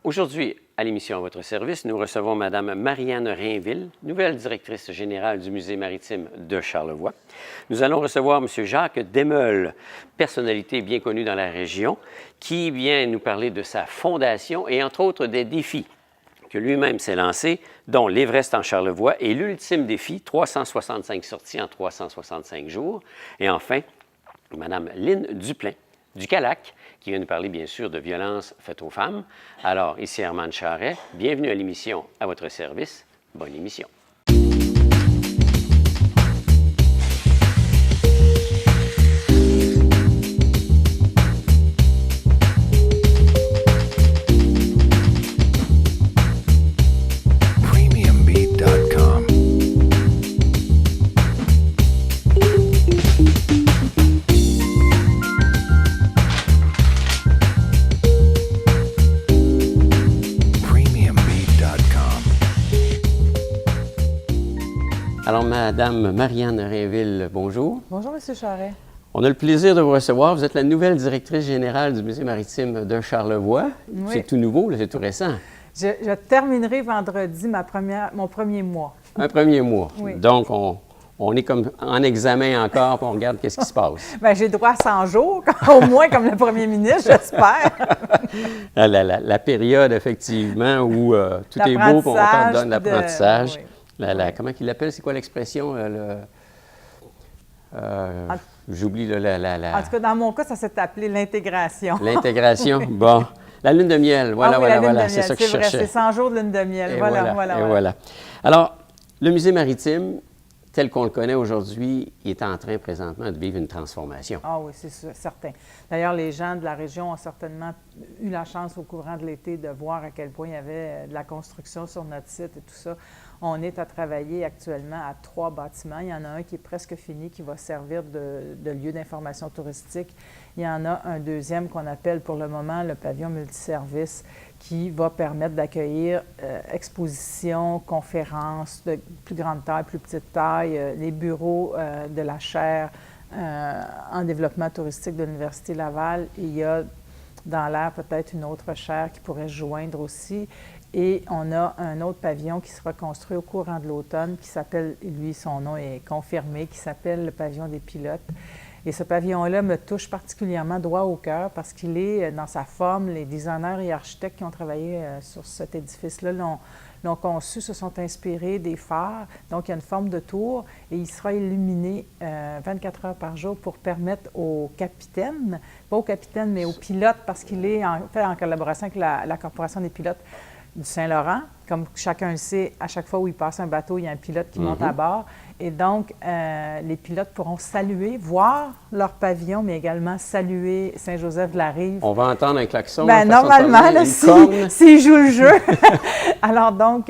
Aujourd'hui, à l'émission à votre service, nous recevons Mme Marianne Rainville, nouvelle directrice générale du Musée maritime de Charlevoix. Nous allons recevoir M. Jacques Desmeules, personnalité bien connue dans la région, qui vient nous parler de sa fondation et entre autres des défis que lui-même s'est lancé, dont l'Everest en Charlevoix et l'ultime défi, 365 sorties en 365 jours. Et enfin, Mme Lynne Duplain, du CALAC, qui vient nous parler, bien sûr, de violences faites aux femmes. Alors, ici Armand Charret, bienvenue à l'émission à votre service. Bonne émission. Alors, Madame Marianne Rainville, bonjour. Bonjour, M. Charret. On a le plaisir de vous recevoir. Vous êtes la nouvelle directrice générale du Musée maritime de Charlevoix. Oui. C'est tout nouveau, c'est tout récent. Je terminerai vendredi mon premier mois. Un premier mois. Oui. Donc, on est comme en examen encore, puis on regarde qu'est-ce qui se passe. Bien, j'ai droit à 100 jours, au moins comme le premier ministre, j'espère. La période, effectivement, où tout est beau, puis on te donne l'apprentissage. Oui. Comment il l'appelle? C'est quoi l'expression? J'oublie En tout cas, dans mon cas, ça s'est appelé l'intégration. L'intégration, bon. La lune de miel, voilà, c'est ça que je cherchais. C'est vrai, c'est 100 jours de lune de miel, voilà. Alors, le musée maritime, tel qu'on le connaît aujourd'hui, il est en train présentement de vivre une transformation. Ah oui, c'est certain. D'ailleurs, les gens de la région ont certainement eu la chance au courant de l'été de voir à quel point il y avait de la construction sur notre site et tout ça. On est à travailler actuellement à 3 bâtiments. Il y en a un qui est presque fini, qui va servir de lieu d'information touristique. Il y en a un deuxième qu'on appelle pour le moment le pavillon multiservice, qui va permettre d'accueillir expositions, conférences de plus grande taille, plus petite taille, les bureaux de la chaire en développement touristique de l'Université Laval. Et il y a dans l'air peut-être une autre chaire qui pourrait se joindre aussi. Et on a un autre pavillon qui sera construit au courant de l'automne qui s'appelle, lui, son nom est confirmé, qui s'appelle le pavillon des pilotes. Et ce pavillon-là me touche particulièrement droit au cœur parce qu'il est, dans sa forme, les designers et architectes qui ont travaillé sur cet édifice-là l'ont conçu, se sont inspirés des phares. Donc, il y a une forme de tour et il sera illuminé 24 heures par jour pour permettre aux capitaines, pas aux capitaines, mais aux pilotes, parce qu'il est fait en collaboration avec la Corporation des pilotes du Saint-Laurent. Comme chacun le sait, à chaque fois où il passe un bateau, il y a un pilote qui monte à bord. Et donc, les pilotes pourront saluer, voir leur pavillon, mais également saluer Saint-Joseph-de-la-Rive. On va entendre un klaxon. Bien, normalement, s'ils jouent le jeu. Alors donc,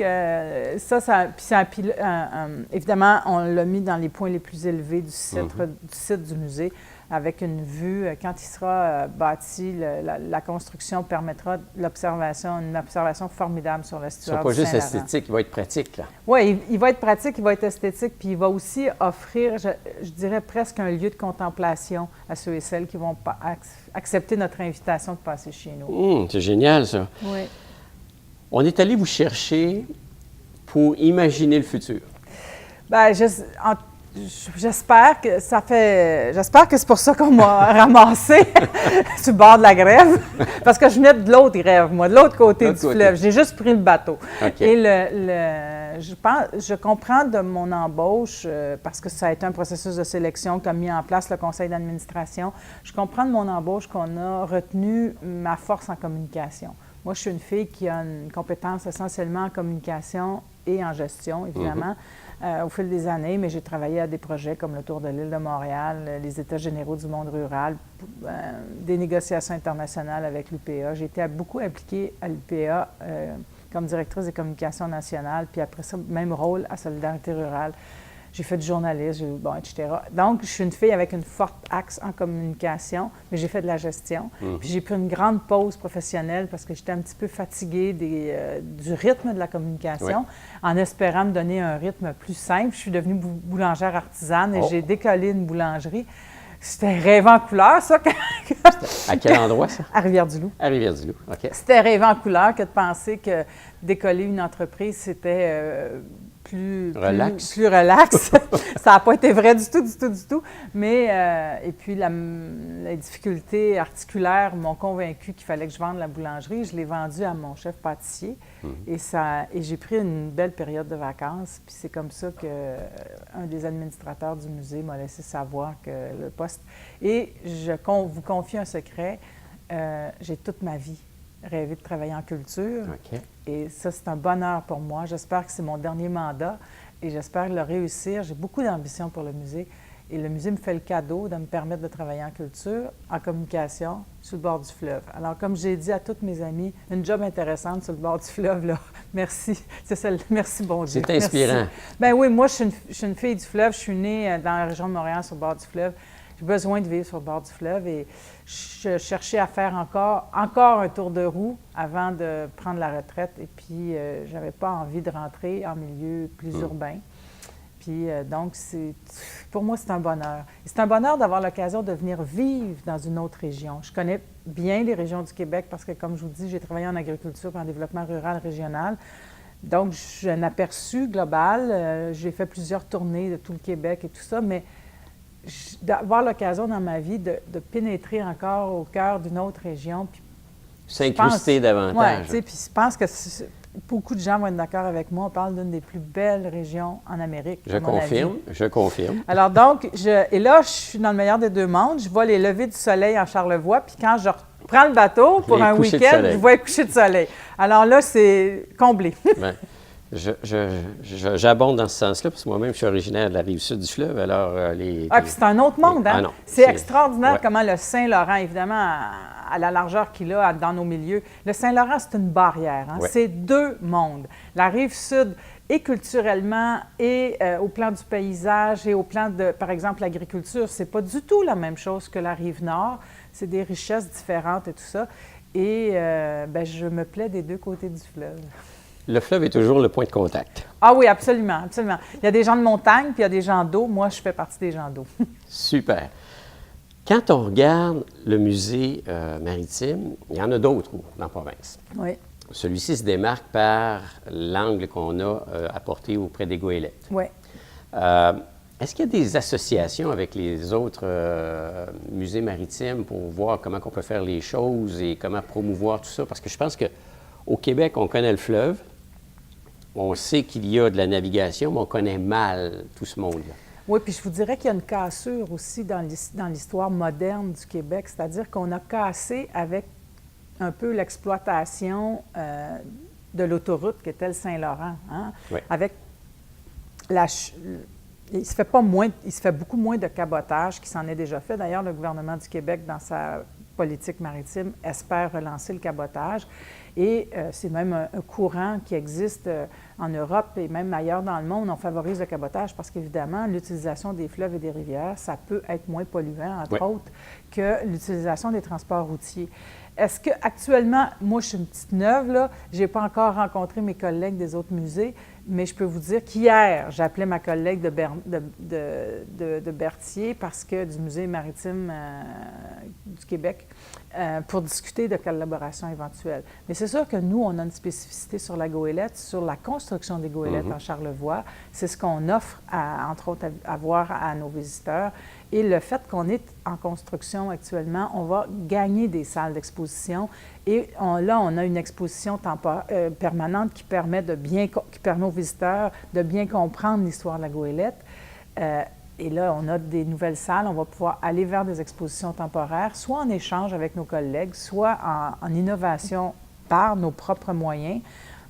évidemment, on l'a mis dans les points les plus élevés du site du musée, avec une vue. Quand il sera bâti, la construction permettra une observation formidable sur l'estuaire du Saint-Laurent. Ce ne sera pas juste esthétique, il va être pratique, là. Oui, il va être pratique, il va être esthétique, puis il va aussi offrir, je dirais, presque un lieu de contemplation à ceux et celles qui vont accepter notre invitation de passer chez nous. C'est génial, ça. Oui. On est allé vous chercher pour imaginer le futur. Bien, j'espère que c'est pour ça qu'on m'a ramassé sur le bord de la grève, parce que je venais de l'autre grève, moi, de l'autre côté du fleuve. J'ai juste pris le bateau. Okay. Et je comprends de mon embauche, parce que ça a été un processus de sélection qu'a mis en place le conseil d'administration, je comprends de mon embauche qu'on a retenu ma force en communication. Moi, je suis une fille qui a une compétence essentiellement en communication et en gestion, évidemment. Au fil des années, mais j'ai travaillé à des projets comme le Tour de l'île de Montréal, les États généraux du monde rural, des négociations internationales avec l'UPA. J'ai été beaucoup impliquée à l'UPA comme directrice des communications nationales, puis après ça, même rôle à Solidarité rurale. J'ai fait du journalisme, etc. Donc, je suis une fille avec une forte axe en communication, mais j'ai fait de la gestion. Puis j'ai pris une grande pause professionnelle parce que j'étais un petit peu fatiguée du rythme de la communication, en espérant me donner un rythme plus simple. Je suis devenue boulangère artisane et j'ai décollé une boulangerie. C'était rêvant en couleur, ça. À quel endroit, ça? À Rivière-du-Loup. À Rivière-du-Loup, OK. C'était rêvant en couleur que de penser que décoller une entreprise, c'était plus relax. Ça n'a pas été vrai du tout. Mais, et puis, les difficultés articulaires m'ont convaincu qu'il fallait que je vende la boulangerie. Je l'ai vendue à mon chef pâtissier. Et j'ai pris une belle période de vacances. Puis c'est comme ça qu'un des administrateurs du musée m'a laissé savoir que le poste... Et vous confie un secret, j'ai toute ma vie rêvé de travailler en culture. OK. Et ça, c'est un bonheur pour moi. J'espère que c'est mon dernier mandat et j'espère le réussir. J'ai beaucoup d'ambition pour le musée. Et le musée me fait le cadeau de me permettre de travailler en culture, en communication, sur le bord du fleuve. Alors, comme j'ai dit à toutes mes amies, une job intéressante sur le bord du fleuve, là. Merci. C'est ça. Merci, bon Dieu. C'est inspirant. Bien oui, moi, je suis une fille du fleuve. Je suis née dans la région de Montréal, sur le bord du fleuve. J'ai besoin de vivre sur le bord du fleuve et je cherchais à faire encore un tour de roue avant de prendre la retraite. Et puis, je n'avais pas envie de rentrer en milieu plus urbain. Puis, donc, pour moi, c'est un bonheur. Et c'est un bonheur d'avoir l'occasion de venir vivre dans une autre région. Je connais bien les régions du Québec parce que, comme je vous dis, j'ai travaillé en agriculture et en développement rural régional. Donc, j'ai un aperçu global. J'ai fait plusieurs tournées de tout le Québec et tout ça, mais d'avoir l'occasion dans ma vie de pénétrer encore au cœur d'une autre région. S'incruster davantage. Oui, puis je pense que beaucoup de gens vont être d'accord avec moi. On parle d'une des plus belles régions en Amérique. Je confirme. Alors donc, et là, je suis dans le meilleur des deux mondes. Je vois les levées du soleil en Charlevoix, puis quand je reprends le bateau pour un week-end, je vois les couchers de soleil. Alors là, c'est comblé. Bien. J'abonde dans ce sens-là, parce que moi-même, je suis originaire de la rive sud du fleuve, alors puis c'est un autre monde, hein? Ah non, c'est extraordinaire comment le Saint-Laurent, évidemment, à la largeur qu'il a dans nos milieux, le Saint-Laurent, c'est une barrière, hein? C'est deux mondes. La rive sud, et culturellement, et au plan du paysage, et au plan de, par exemple, l'agriculture, c'est pas du tout la même chose que la rive nord. C'est des richesses différentes et tout ça. Et je me plais des deux côtés du fleuve. Le fleuve est toujours le point de contact. Ah oui, absolument, absolument. Il y a des gens de montagne, puis il y a des gens d'eau. Moi, je fais partie des gens d'eau. Super. Quand on regarde le musée maritime, il y en a d'autres dans la province. Oui. Celui-ci se démarque par l'angle qu'on a apporté auprès des goélettes. Oui. Est-ce qu'il y a des associations avec les autres musées maritimes pour voir comment on peut faire les choses et comment promouvoir tout ça? Parce que je pense qu'au Québec, on connaît le fleuve. On sait qu'il y a de la navigation, mais on connaît mal tout ce monde-là. Oui, puis je vous dirais qu'il y a une cassure aussi dans l'histoire moderne du Québec, c'est-à-dire qu'on a cassé avec un peu l'exploitation de l'autoroute qui était le Saint-Laurent. Hein? Oui. Avec il se fait beaucoup moins de cabotage qui s'en est déjà fait. D'ailleurs, le gouvernement du Québec, dans sa politique maritime, espère relancer le cabotage. Et c'est même un courant qui existe en Europe et même ailleurs dans le monde. On favorise le cabotage parce qu'évidemment, l'utilisation des fleuves et des rivières, ça peut être moins polluant, entre autres, que l'utilisation des transports routiers. Est-ce qu'actuellement, moi, je suis une petite neuve, là, je n'ai pas encore rencontré mes collègues des autres musées, mais je peux vous dire qu'hier, j'appelais ma collègue de Berthier, parce que du Musée maritime du Québec, pour discuter de collaboration éventuelle. Mais c'est sûr que nous, on a une spécificité sur la goélette, sur la construction des goélettes en Charlevoix. C'est ce qu'on offre, entre autres, à voir à nos visiteurs. Et le fait qu'on est en construction actuellement, on va gagner des salles d'exposition. Et là, on a une exposition permanente qui permet aux visiteurs de bien comprendre l'histoire de la goélette. Et là, on a des nouvelles salles. On va pouvoir aller vers des expositions temporaires, soit en échange avec nos collègues, soit en innovation par nos propres moyens.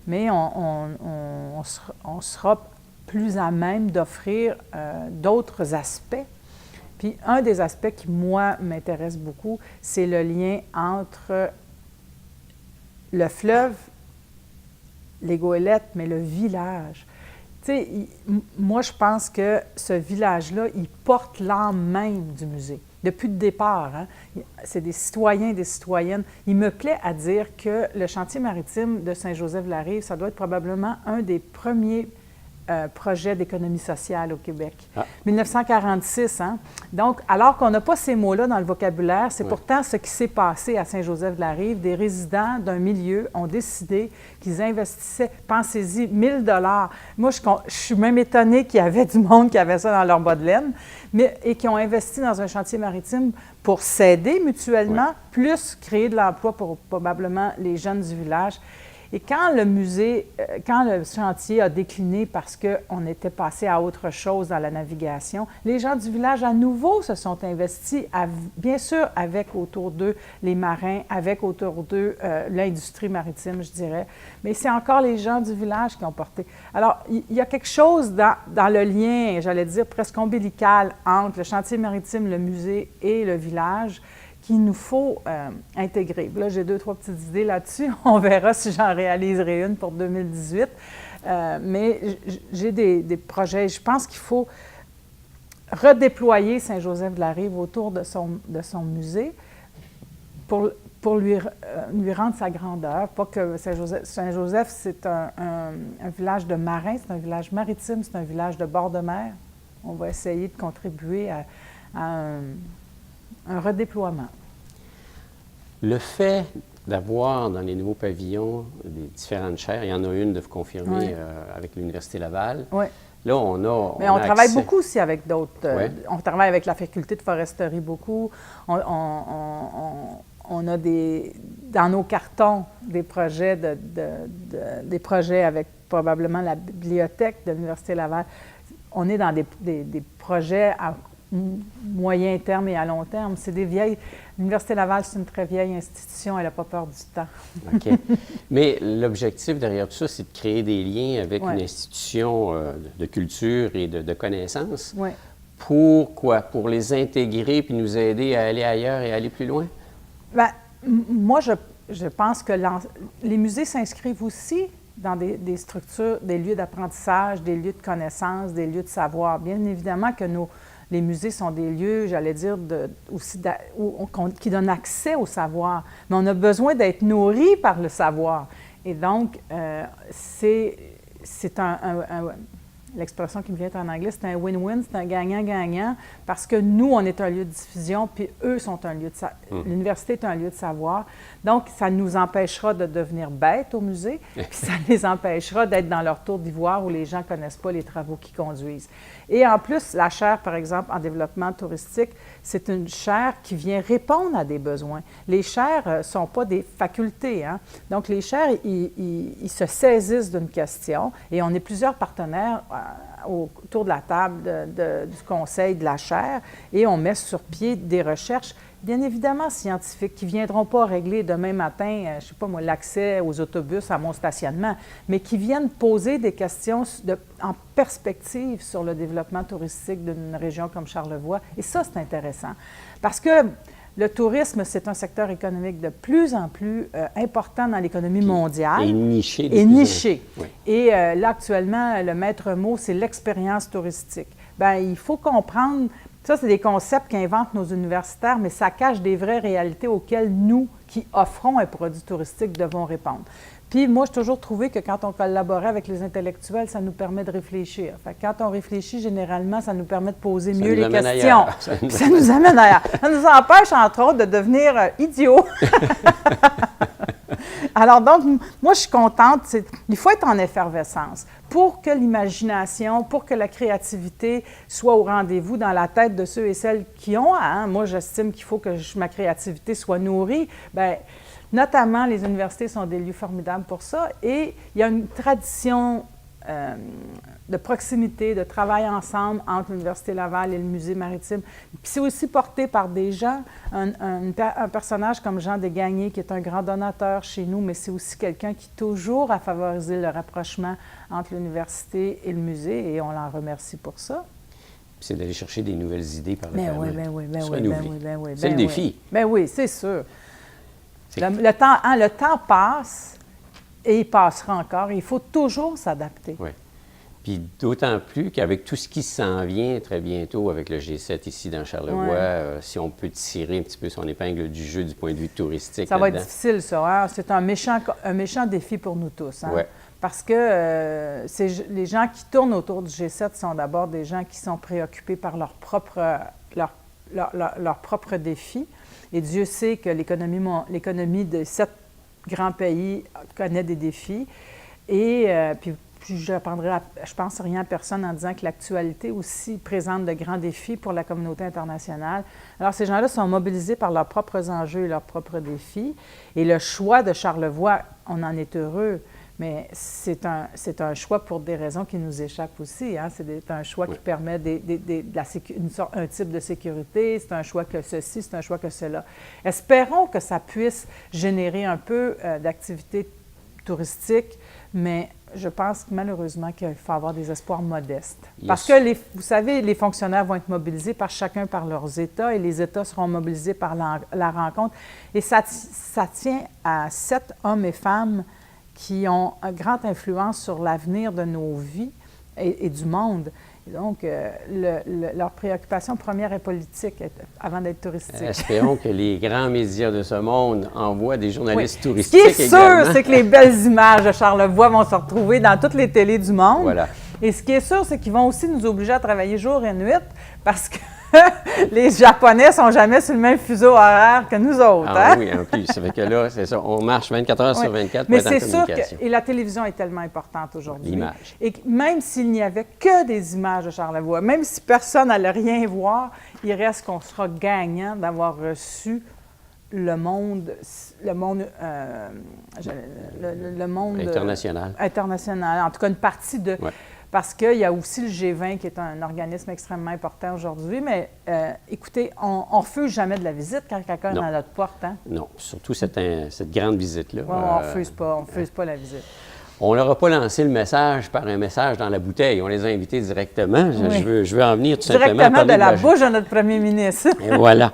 Mais on sera plus à même d'offrir d'autres aspects. Puis un des aspects qui, moi, m'intéresse beaucoup, c'est le lien entre le fleuve, les goélettes, mais le village. Tu sais, moi, je pense que ce village-là, il porte l'âme même du musée. Depuis le départ, hein, c'est des citoyens et des citoyennes. Il me plaît à dire que le chantier maritime de Saint-Joseph-la-Rive, ça doit être probablement un des premiers projet d'économie sociale au Québec. Ah. 1946, hein? Donc, alors qu'on n'a pas ces mots-là dans le vocabulaire, c'est pourtant ce qui s'est passé à Saint-Joseph-de-la-Rive. Des résidents d'un milieu ont décidé qu'ils investissaient, pensez-y, 1 000 $. Moi, je suis même étonnée qu'il y avait du monde qui avait ça dans leur bas de laine, et qui ont investi dans un chantier maritime pour s'aider mutuellement, plus créer de l'emploi pour probablement les jeunes du village. Et quand le chantier a décliné parce qu'on était passé à autre chose dans la navigation, les gens du village à nouveau se sont investis, bien sûr avec autour d'eux les marins, avec autour d'eux l'industrie maritime, je dirais, mais c'est encore les gens du village qui ont porté. Alors, il y a quelque chose dans le lien, j'allais dire presque ombilical, entre le chantier maritime, le musée et le village, qu'il nous faut intégrer. Là, j'ai 2-3 petites idées là-dessus. On verra si j'en réaliserai une pour 2018. Mais j'ai des projets. Je pense qu'il faut redéployer Saint-Joseph-de-la-Rive autour de son musée pour lui rendre sa grandeur. Pas que Saint-Joseph, c'est un village de marins, c'est un village maritime, c'est un village de bord de mer. On va essayer de contribuer à un redéploiement. Le fait d'avoir dans les nouveaux pavillons des différentes chaires, il y en a une de vous confirmer avec l'Université Laval. Oui. Là, on a. Mais on travaille beaucoup aussi avec d'autres. On travaille avec la faculté de foresterie beaucoup. On a dans nos cartons des projets des projets avec probablement la bibliothèque de l'Université Laval. On est dans des projets à moyen terme et à long terme. C'est des vieilles... L'Université Laval, c'est une très vieille institution. Elle n'a pas peur du temps. OK. Mais l'objectif derrière tout ça, c'est de créer des liens avec une institution de culture et de connaissances. Oui. Pourquoi? Pour les intégrer puis nous aider à aller ailleurs et à aller plus loin? Bien, moi, je pense que les musées s'inscrivent aussi dans des structures, des lieux d'apprentissage, des lieux de connaissance, des lieux de savoir. Bien évidemment que les musées sont des lieux, j'allais dire, qui donnent accès au savoir. Mais on a besoin d'être nourris par le savoir. Et donc, c'est l'expression qui me vient en anglais, c'est un win-win, c'est un gagnant-gagnant, parce que nous, on est un lieu de diffusion, puis eux sont un lieu de l'université est un lieu de savoir. Donc, ça nous empêchera de devenir bêtes au musée, puis ça les empêchera d'être dans leur tour d'ivoire où les gens ne connaissent pas les travaux qu'ils conduisent. Et en plus, la chaire, par exemple, en développement touristique, c'est une chaire qui vient répondre à des besoins. Les chaires ne sont pas des facultés, hein? Donc, les chaires, ils se saisissent d'une question, et on est plusieurs partenaires autour de la table du conseil de la chaire, et on met sur pied des recherches, bien évidemment scientifiques, qui ne viendront pas régler demain matin, je ne sais pas moi, l'accès aux autobus à mon stationnement, mais qui viennent poser des questions en perspective sur le développement touristique d'une région comme Charlevoix. Et ça, c'est intéressant. Parce que le tourisme, c'est un secteur économique de plus en plus important dans l'économie mondiale. Et niché. Oui. Et là, actuellement, le maître mot, c'est l'expérience touristique. Bien, il faut comprendre... Ça, c'est des concepts qu'inventent nos universitaires, mais ça cache des vraies réalités auxquelles nous, qui offrons un produit touristique, devons répondre. Puis moi, j'ai toujours trouvé que quand on collaborait avec les intellectuels, ça nous permet de réfléchir. Fait que quand on réfléchit, généralement, ça nous permet de poser mieux les questions. Ça nous amène ailleurs. Ça nous empêche, entre autres, de devenir idiots. Alors donc, moi, je suis contente. Il faut être en effervescence pour que l'imagination, pour que la créativité soit au rendez-vous dans la tête de ceux et celles qui ont. Hein? Moi, j'estime qu'il faut que ma créativité soit nourrie. Bien, notamment, les universités sont des lieux formidables pour ça. Et il y a une tradition de proximité, de travail ensemble entre l'Université Laval et le Musée maritime. Puis c'est aussi porté par des gens, un personnage comme Jean Desgagnés, qui est un grand donateur chez nous, mais c'est aussi quelqu'un qui toujours a favorisé le rapprochement entre l'université et le musée, et on l'en remercie pour ça. C'est d'aller chercher des nouvelles idées par le fait. C'est le défi. Bien oui, c'est sûr. Le temps passe, et il passera encore. Il faut toujours s'adapter. Oui. Puis d'autant plus qu'avec tout ce qui s'en vient très bientôt avec le G7 ici dans Charlevoix, si on peut tirer un petit peu son épingle du jeu du point de vue touristique. Ça va être difficile, ça. Hein? C'est un méchant défi pour nous tous. Hein? Ouais. Parce que les gens qui tournent autour du G7 sont d'abord des gens qui sont préoccupés par leurs propres défis. Et Dieu sait que l'économie de 7 grands pays connaît des défis. Et puis je pense rien à personne en disant que l'actualité aussi présente de grands défis pour la communauté internationale. Alors, ces gens-là sont mobilisés par leurs propres enjeux et leurs propres défis. Et le choix de Charlevoix, on en est heureux, mais c'est un choix pour des raisons qui nous échappent aussi. Hein? C'est un choix qui permet un type de sécurité, c'est un choix que ceci, c'est un choix que cela. Espérons que ça puisse générer un peu d'activité touristique, mais je pense malheureusement qu'il faut avoir des espoirs modestes. Yes. Parce que, vous savez, les fonctionnaires vont être mobilisés chacun par leurs États et les États seront mobilisés par la rencontre. Et ça tient à 7 hommes et femmes qui ont une grande influence sur l'avenir de nos vies et du monde. Et donc, leur préoccupation première est politique avant d'être touristique. Espérons que les grands médias de ce monde envoient des journalistes touristiques également. Ce qui est sûr, c'est que les belles images de Charlevoix vont se retrouver dans toutes les télés du monde. Voilà. Et ce qui est sûr, c'est qu'ils vont aussi nous obliger à travailler jour et nuit parce que les Japonais ne sont jamais sur le même fuseau horaire que nous autres. Ah hein? oui, en plus. Ça fait que là, c'est ça, on marche 24 heures sur 24 Mais pour être en communication. c'est sûr que la télévision est tellement importante aujourd'hui. L'image. Et même s'il n'y avait que des images de Charlevoix, même si personne n'allait rien voir, il reste qu'on sera gagnant d'avoir reçu le monde international. En tout cas, une partie de... Ouais. Parce qu'il y a aussi le G20 qui est un organisme extrêmement important aujourd'hui. Mais écoutez, on ne refuse jamais de la visite quand quelqu'un est à notre porte. Hein? Non, surtout cette grande visite-là. Ouais, on ne refuse pas la visite. On ne leur a pas lancé le message par un message dans la bouteille. On les a invités directement. Oui. Je veux en venir tout simplement. Directement de la bouche de notre premier ministre. Et voilà.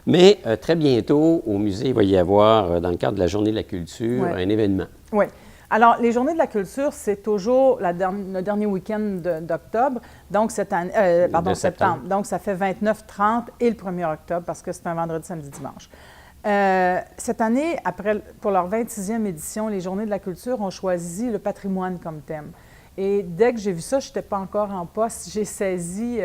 Mais très bientôt, au musée, il va y avoir, dans le cadre de la Journée de la culture, un événement. Oui. Alors, les Journées de la culture, c'est toujours le dernier week-end d'octobre, donc septembre. Donc, ça fait 29, 30 et le 1er octobre, parce que c'est un vendredi, samedi, dimanche. Cette année, pour leur 26e édition, les Journées de la culture ont choisi le patrimoine comme thème. Et dès que j'ai vu ça, je n'étais pas encore en poste, j'ai saisi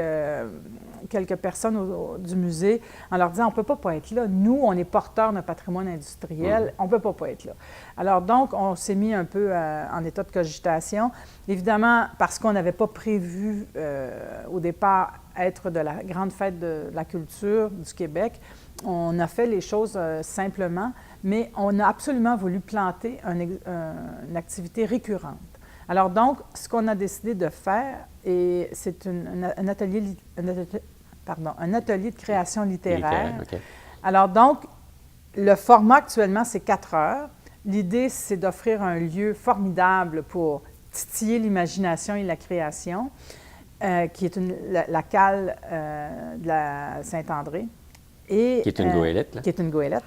quelques personnes du musée en leur disant, on ne peut pas être là. Nous, on est porteurs d'un patrimoine industriel, on ne peut pas être là. Alors donc, on s'est mis un peu en état de cogitation. Évidemment, parce qu'on n'avait pas prévu au départ être de la grande fête de la culture du Québec, on a fait les choses simplement, mais on a absolument voulu planter une activité récurrente. Alors donc, ce qu'on a décidé de faire, c'est un atelier de création littéraire. Okay. Alors donc, le format actuellement, c'est 4 heures. L'idée, c'est d'offrir un lieu formidable pour titiller l'imagination et la création, qui est la cale de la Saint-André. Qui est une goélette, là. Qui est une goélette.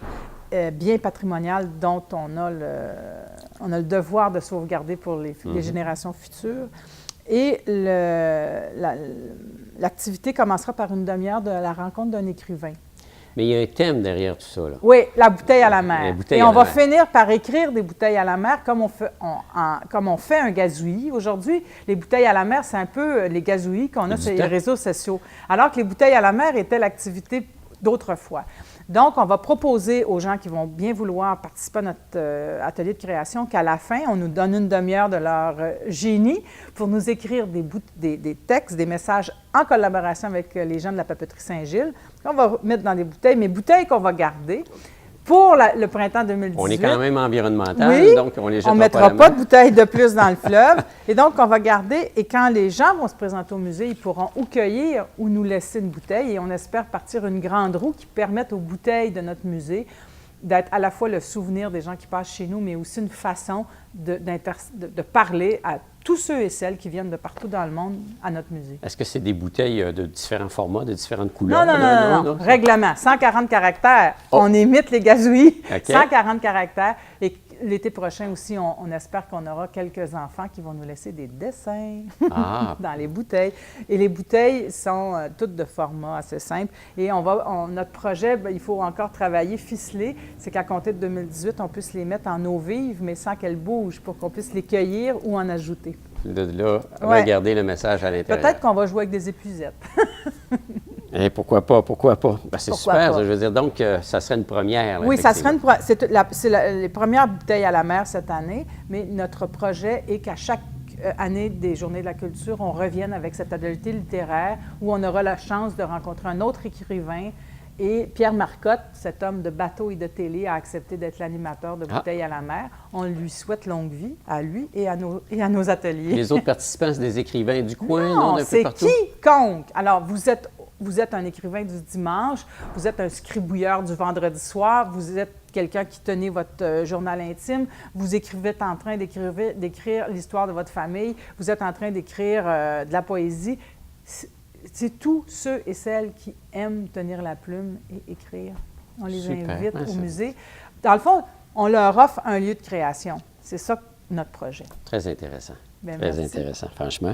Bien patrimoniale dont on a le devoir de sauvegarder pour les générations futures. Et l'activité commencera par une demi-heure de la rencontre d'un écrivain. Mais il y a un thème derrière tout ça, là. Oui, la bouteille à la mer. Et on va finir par écrire des bouteilles à la mer comme on fait un gazouillis. Aujourd'hui, les bouteilles à la mer, c'est un peu les gazouillis qu'on a sur les réseaux sociaux. Alors que les bouteilles à la mer étaient l'activité d'autrefois. Donc, on va proposer aux gens qui vont bien vouloir participer à notre atelier de création qu'à la fin, on nous donne une demi-heure de leur génie pour nous écrire des textes, des messages en collaboration avec les gens de la papeterie Saint-Gilles, qu'on va mettre dans des bouteilles, mais bouteilles qu'on va garder pour le printemps 2018. On est quand même environnemental, oui, donc on les jettera on ne mettra pas de bouteilles de plus dans le fleuve. Et donc, on va garder, et quand les gens vont se présenter au musée, ils pourront ou cueillir ou nous laisser une bouteille. Et on espère partir une grande roue qui permette aux bouteilles de notre musée d'être à la fois le souvenir des gens qui passent chez nous, mais aussi une façon de parler à tous ceux et celles qui viennent de partout dans le monde à notre musée. Est-ce que c'est des bouteilles de différents formats, de différentes couleurs? Non. Règlement, 140 caractères. Oh. On imite les gazouillis, okay. 140 caractères. Et l'été prochain aussi, on espère qu'on aura quelques enfants qui vont nous laisser des dessins dans les bouteilles. Et les bouteilles sont toutes de format assez simple. Et notre projet, il faut encore travailler, ficeler. C'est qu'à compter de 2018, on puisse les mettre en eau vive, mais sans qu'elles bougent, pour qu'on puisse les cueillir ou en ajouter. De là, regarder le message à l'intérieur. Peut-être qu'on va jouer avec des épuisettes. Et pourquoi pas, pourquoi pas? Ben, c'est Pourquoi super, pas? je veux dire. Donc, ça serait une première. Là, oui, ça serait c'est les premières bouteilles à la mer cette année, mais notre projet est qu'à chaque année des Journées de la culture, on revienne avec cette habileté littéraire où on aura la chance de rencontrer un autre écrivain. Et Pierre Marcotte, cet homme de bateau et de télé, a accepté d'être l'animateur de Bouteilles à la mer. On lui souhaite longue vie, à lui et à nos ateliers. Les autres participants, c'est des écrivains du coin, non, d'un peu c'est partout? quiconque. Alors, vous êtes un écrivain du dimanche, vous êtes un scribouilleur du vendredi soir, vous êtes quelqu'un qui tenait votre journal intime, vous êtes en train d'écrire l'histoire de votre famille, vous êtes en train d'écrire de la poésie. C'est tous ceux et celles qui aiment tenir la plume et écrire. On les invite au musée. Dans le fond, on leur offre un lieu de création. C'est ça notre projet. Très intéressant. Bien, très merci. intéressant, franchement.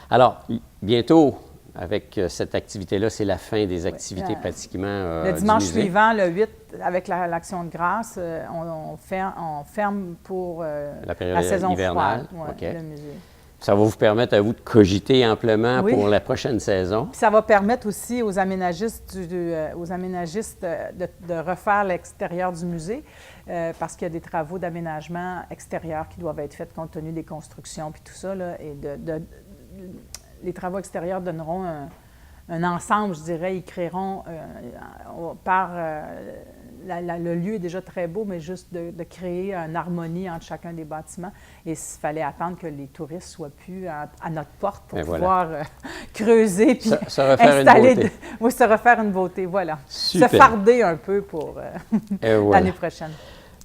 Alors, bientôt, avec cette activité-là, c'est la fin des activités pratiquement le dimanche du musée. suivant, le 8, avec l'Action de grâce, on ferme pour la saison hivernale. froide, le musée. Ça va vous permettre à vous de cogiter amplement pour la prochaine saison. Puis ça va permettre aussi aux aménagistes, de refaire l'extérieur du musée parce qu'il y a des travaux d'aménagement extérieur qui doivent être faits compte tenu des constructions puis tout ça. Là, et les travaux extérieurs donneront un ensemble, je dirais. Ils créeront le lieu est déjà très beau, mais juste de créer une harmonie entre chacun des bâtiments. Et il fallait attendre que les touristes soient plus à notre porte pour pouvoir creuser puis se refaire une beauté. Se refaire une beauté, voilà. Super. Se farder un peu pour l'année prochaine.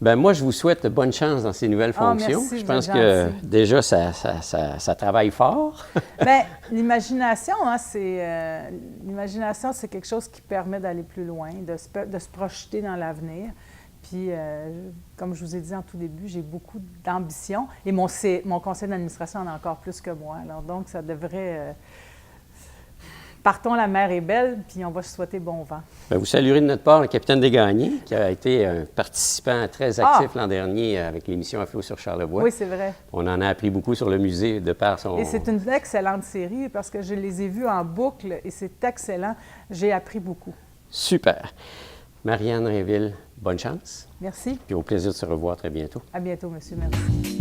Bien, moi, je vous souhaite bonne chance dans ces nouvelles fonctions. Merci, je pense que déjà, ça travaille fort. Bien, l'imagination, l'imagination, c'est quelque chose qui permet d'aller plus loin, de se projeter dans l'avenir. Puis, comme je vous ai dit en tout début, j'ai beaucoup d'ambition et mon conseil d'administration en a encore plus que moi. Alors, donc, ça devrait... Partons, la mer est belle, puis on va se souhaiter bon vent. Bien, vous saluerez de notre part le capitaine Desgagnés, qui a été un participant très actif l'an dernier avec l'émission À flot sur Charlevoix. Oui, c'est vrai. On en a appris beaucoup sur le musée de par son... Et c'est une excellente série parce que je les ai vus en boucle et c'est excellent. J'ai appris beaucoup. Super. Marianne Rainville, bonne chance. Merci. Puis au plaisir de se revoir très bientôt. À bientôt, monsieur. Merci.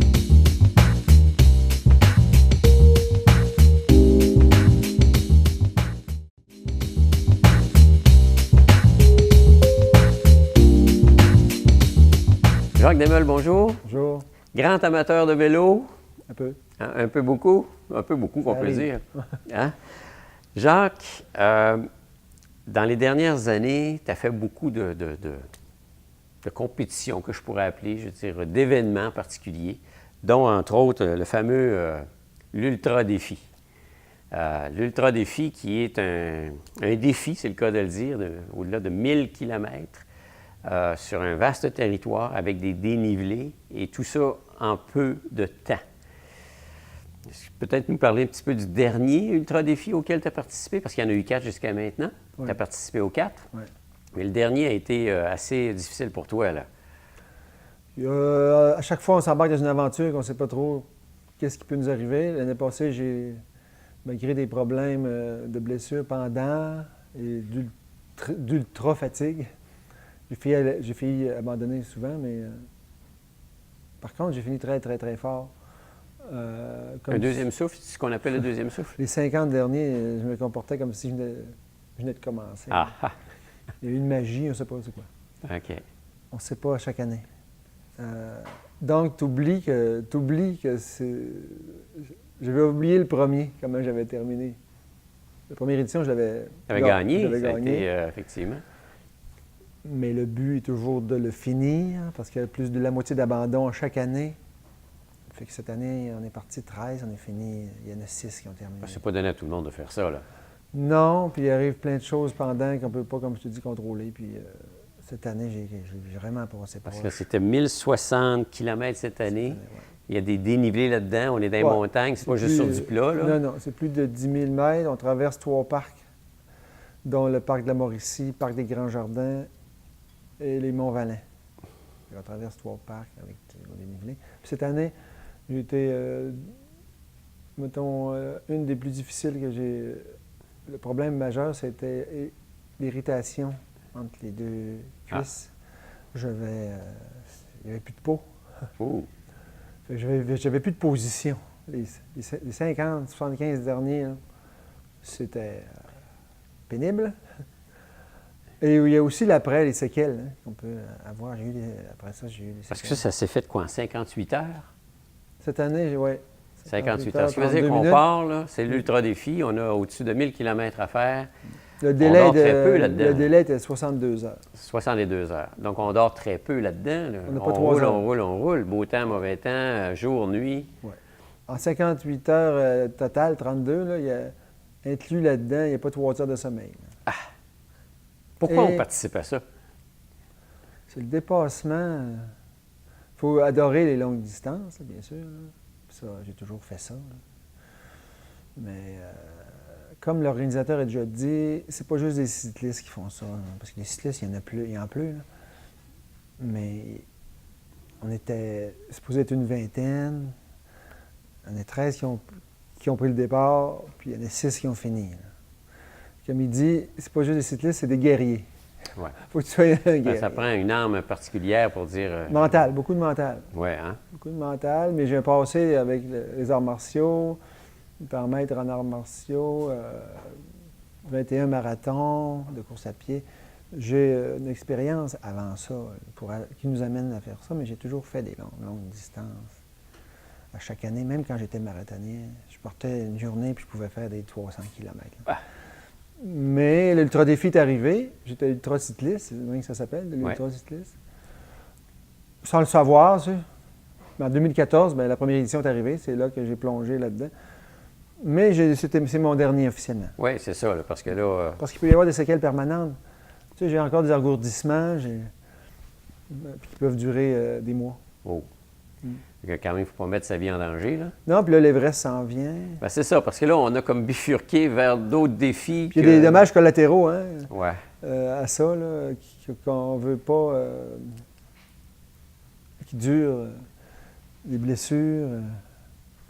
Jacques Demel, bonjour. Bonjour. Grand amateur de vélo. Un peu. Un peu beaucoup? Un peu beaucoup, on peut dire. Hein? Jacques, dans les dernières années, tu as fait beaucoup de compétitions que je pourrais appeler, je veux dire, d'événements particuliers, dont, entre autres, le fameux l'Ultra-Défi. L'Ultra-Défi qui est un défi, c'est le cas de le dire, au-delà de 1000 kilomètres. Sur un vaste territoire avec des dénivelés et tout ça en peu de temps. Peut-être nous parler un petit peu du dernier ultra-défi auquel tu as participé, parce qu'il y en a eu 4 jusqu'à maintenant. Oui. Tu as participé aux 4. Oui. Mais le dernier a été assez difficile pour toi, là. À chaque fois, on s'embarque dans une aventure qu'on ne sait pas trop qu'est-ce qui peut nous arriver. L'année passée, malgré des problèmes de blessures pendant et d'ultra-fatigue, j'ai failli abandonner souvent, mais par contre, j'ai fini très, très, très fort. Un deuxième souffle, c'est ce qu'on appelle le deuxième souffle? Les 50 derniers, je me comportais comme si je venais de commencer. Ah. Il y a eu une magie, on ne sait pas c'est quoi. OK. On ne sait pas chaque année. Donc, tu oublies que c'est... J'avais oublié le premier, comment j'avais terminé. La première édition, je l'avais gagné. gagné. Effectivement. Mais le but est toujours de le finir, parce qu'il y a plus de la moitié d'abandon chaque année. Fait que cette année, on est parti 13, on est fini, il y en a 6 qui ont terminé. C'est pas donné à tout le monde de faire ça, là. Non, puis il arrive plein de choses pendant qu'on ne peut pas, comme je te dis, contrôler. Puis Cette année, j'ai vraiment passé Parce proche. que c'était 1060 km cette année. Ouais. Il y a des dénivelés là-dedans. On est dans les Ouais. montagnes. C'est pas juste sur du plat, là. Non, non, c'est plus de 10 000 mètres. On traverse 3 parcs, dont le parc de la Mauricie, le parc des Grands Jardins et les Monts-Valin. On traverse 3 parcs avec des dénivelés. Puis cette année, j'ai été, mettons, une des plus difficiles que j'ai. Le problème majeur, c'était l'irritation entre les deux cuisses. Il n'y avait plus de peau. Ouh. Fait que j'avais plus de position. Les 50, 75 derniers, là, c'était pénible. Et il y a aussi l'après, les séquelles hein, qu'on peut avoir. Après ça, j'ai eu des séquelles. Parce que ça s'est fait quoi, en 58 heures? Cette année, oui. 58 heures. Ce qui veut dire qu'on part, là, c'est l'ultra-défi. On a au-dessus de 1000 km à faire. Le délai, dort très peu là-dedans. le délai était 62 heures. 62 heures. Donc, on dort très peu là-dedans. Là. On n'a pas 3 roule, heures. on roule, on roule. Beau temps, mauvais temps, jour, nuit. Ouais. En 58 heures total, 32, là, il y a inclus là-dedans, il n'y a pas 3 heures de sommeil. Là. Pourquoi Et- on participe à ça? C'est le dépassement. Il faut adorer les longues distances, là, bien sûr. Là. Ça, j'ai toujours fait ça. Là. Mais comme l'organisateur a déjà dit, c'est pas juste des cyclistes qui font ça. Là, parce que les cyclistes, il y en a plus, il y en a plus. Là. Mais on était supposé être une vingtaine. Il y en a 13 qui ont pris le départ, puis il y en a 6 qui ont fini. Là. Comme il dit, c'est pas juste des cyclistes, c'est des guerriers. Ouais. Faut que tu sois un guerrier. Ça prend une arme particulière pour dire... Mental, beaucoup de mental. Ouais, hein? Beaucoup de mental, mais j'ai un passé avec les arts martiaux, par maître en arts martiaux, 21 marathons de course à pied. J'ai une expérience avant ça qui nous amène à faire ça, mais j'ai toujours fait des longues distances. À chaque année, même quand j'étais marathonien, je portais une journée puis je pouvais faire des 300 km. Ah. Mais l'ultra-défi est arrivé. J'étais ultra-cycliste, c'est le même que ça s'appelle, de l'ultra-cycliste. Sans le savoir, tu sais. En 2014, bien, la première édition est arrivée. C'est là que j'ai plongé là-dedans. Mais c'est mon dernier officiellement. Oui, c'est ça, là, parce que là... Parce qu'il peut y avoir des séquelles permanentes. Tu sais, j'ai encore des engourdissements puis qui peuvent durer des mois. Oh. Quand même, il ne faut pas mettre sa vie en danger, là. Non, puis là, l'Everest s'en vient. Ben, c'est ça, parce que là, on a comme bifurqué vers d'autres défis. Puis il y a des dommages collatéraux, hein, Ouais. à ça, là, qu'on ne veut pas... qui durent, des blessures...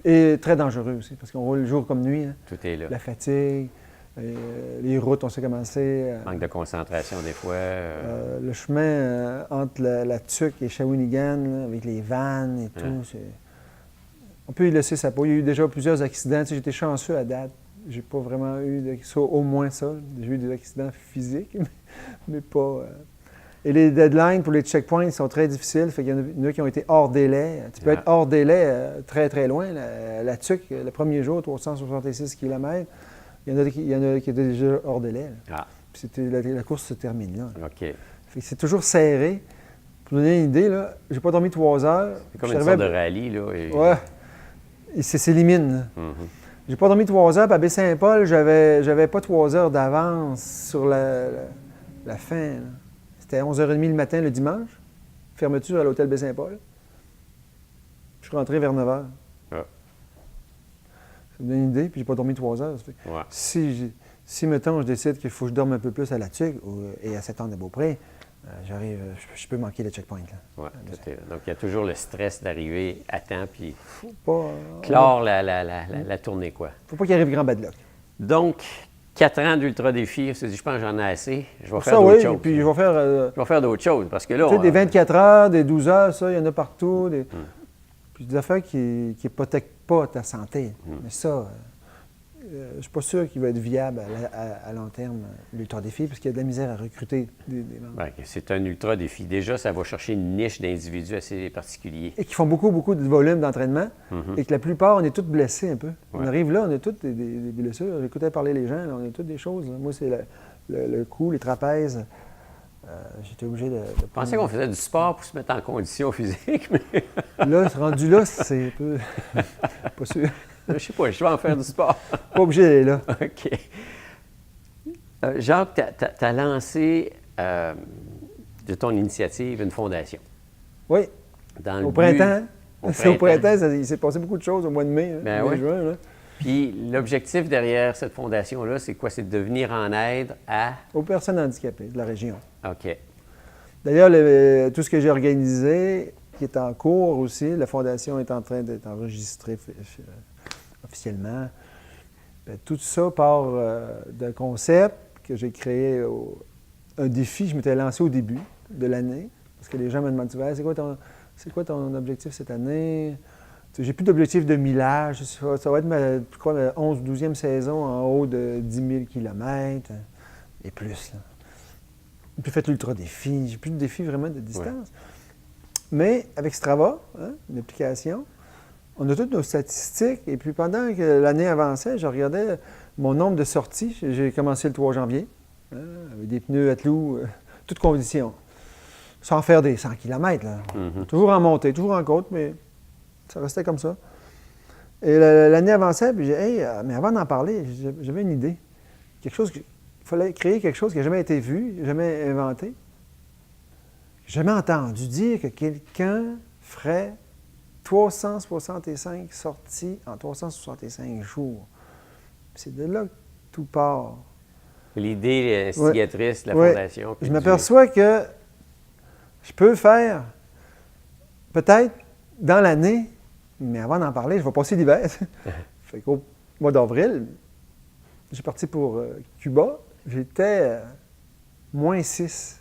et très dangereux aussi, parce qu'on roule jour comme nuit. Hein. Tout est là. La fatigue, les routes, on sait comment c'est. Manque de concentration, des fois. Le chemin entre la Tuque et Shawinigan, là, avec les vannes et tout, on peut y laisser sa peau. Il y a eu déjà plusieurs accidents. Tu sais, j'étais chanceux à date. J'ai pas vraiment eu ça, au moins ça. J'ai eu des accidents physiques, mais pas... Et les deadlines pour les checkpoints sont très difficiles. Fait qu'il y en a qui ont été hors délai. Tu peux être hors délai très, très loin. La Tuque, le premier jour, 366 km, il y en a qui étaient déjà hors délai. Ah. Puis la course se termine là. OK. Fait que c'est toujours serré. Pour donner une idée, là, j'ai pas dormi 3 heures. C'est comme une sorte de rallye, là. Ouais. Il s'élimine. Là. Mm-hmm. J'ai pas dormi 3 heures, puis à Baie-Saint-Paul, j'avais pas 3 heures d'avance sur la fin. Là. C'était 11h30 le matin le dimanche, fermeture à l'hôtel Baie-Saint-Paul. Je suis rentré vers 9h. Ah. Ça me donne une idée, puis j'ai pas dormi 3 heures. Ça fait... Ouais. Si, mettons, je décide qu'il faut que je dorme un peu plus à la Tuque et à Saint-Anne-de-Beaupré, j'arrive, je peux manquer le checkpoint. Là. Ouais, tout est là. Donc, il y a toujours le stress d'arriver à temps, puis Pas, clore la tournée, quoi. faut pas qu'il arrive grand bad luck. Donc, 4 ans d'ultra-défi, on s'est dit, je pense que j'en ai assez. Je vais faire Ça, d'autres oui, choses. puis je vais faire... Je vais faire d'autres choses, parce que là... tu sais, des 24 heures, des 12 heures, ça, il y en a partout. Puis des affaires qui hypothèquent pas ta santé. Mais ça, je suis pas sûr qu'il va être viable à long terme, l'ultra-défi, parce qu'il y a de la misère à recruter des membres. Ben, c'est un ultra-défi. Déjà, ça va chercher une niche d'individus assez particuliers. Et qui font beaucoup, beaucoup de volume d'entraînement, et que la plupart, on est tous blessés un peu. On Ouais. arrive là, on a toutes des blessures. J'écoutais parler les gens, là, on a toutes des choses. Là. Moi, c'est le cou, les trapèzes. J'étais obligé de Je pensais qu'on faisait du sport pour se mettre en condition physique, mais Là, rendu là, c'est un peu... pas sûr. je sais pas, je vais en faire du sport. Pas obligé d'aller là. OK. Jacques, tu as lancé de ton initiative une fondation. Oui, Dans le au but- printemps. au C'est au printemps. printemps, il s'est passé beaucoup de choses au mois de mai, Ben mai, oui. juin. Là. Puis l'objectif derrière cette fondation-là, c'est quoi? C'est de venir en aide à... Aux personnes handicapées de la région. OK. D'ailleurs, tout ce que j'ai organisé, qui est en cours aussi, la fondation est en train d'être enregistrée officiellement. Bien, tout ça part d'un concept que j'ai créé, un défi que je m'étais lancé au début de l'année, parce que les gens me demandent souvent, Hey, c'est quoi ton objectif cette année? Tu sais, j'ai plus d'objectif de millage, ça va être ma 11 ou 12e saison en haut de 10 000 km et plus. Là. J'ai plus fait l'ultra-défi, j'ai plus de défi vraiment de distance. Ouais. Mais avec Strava, une application, on a toutes nos statistiques. Et puis pendant que l'année avançait, je regardais mon nombre de sorties. J'ai commencé le 3 janvier, avec des pneus à clous, toutes conditions. Sans faire des 100 km, là. Mhm. Toujours en montée, toujours en côte, mais ça restait comme ça. Et l'année avançait, puis j'ai dit, hey, mais avant d'en parler, j'avais une idée. Quelque chose, il fallait créer quelque chose qui n'a jamais été vu, jamais inventé. J'ai jamais entendu dire que quelqu'un ferait 365 sorties en 365 jours. C'est de là que tout part. L'idée instigatrice de la Ouais. fondation. puis Je du- m'aperçois que je peux faire peut-être dans l'année, mais avant d'en parler, je vais passer l'hiver. Fait qu'au mois d'avril, j'ai parti pour Cuba. J'étais -6.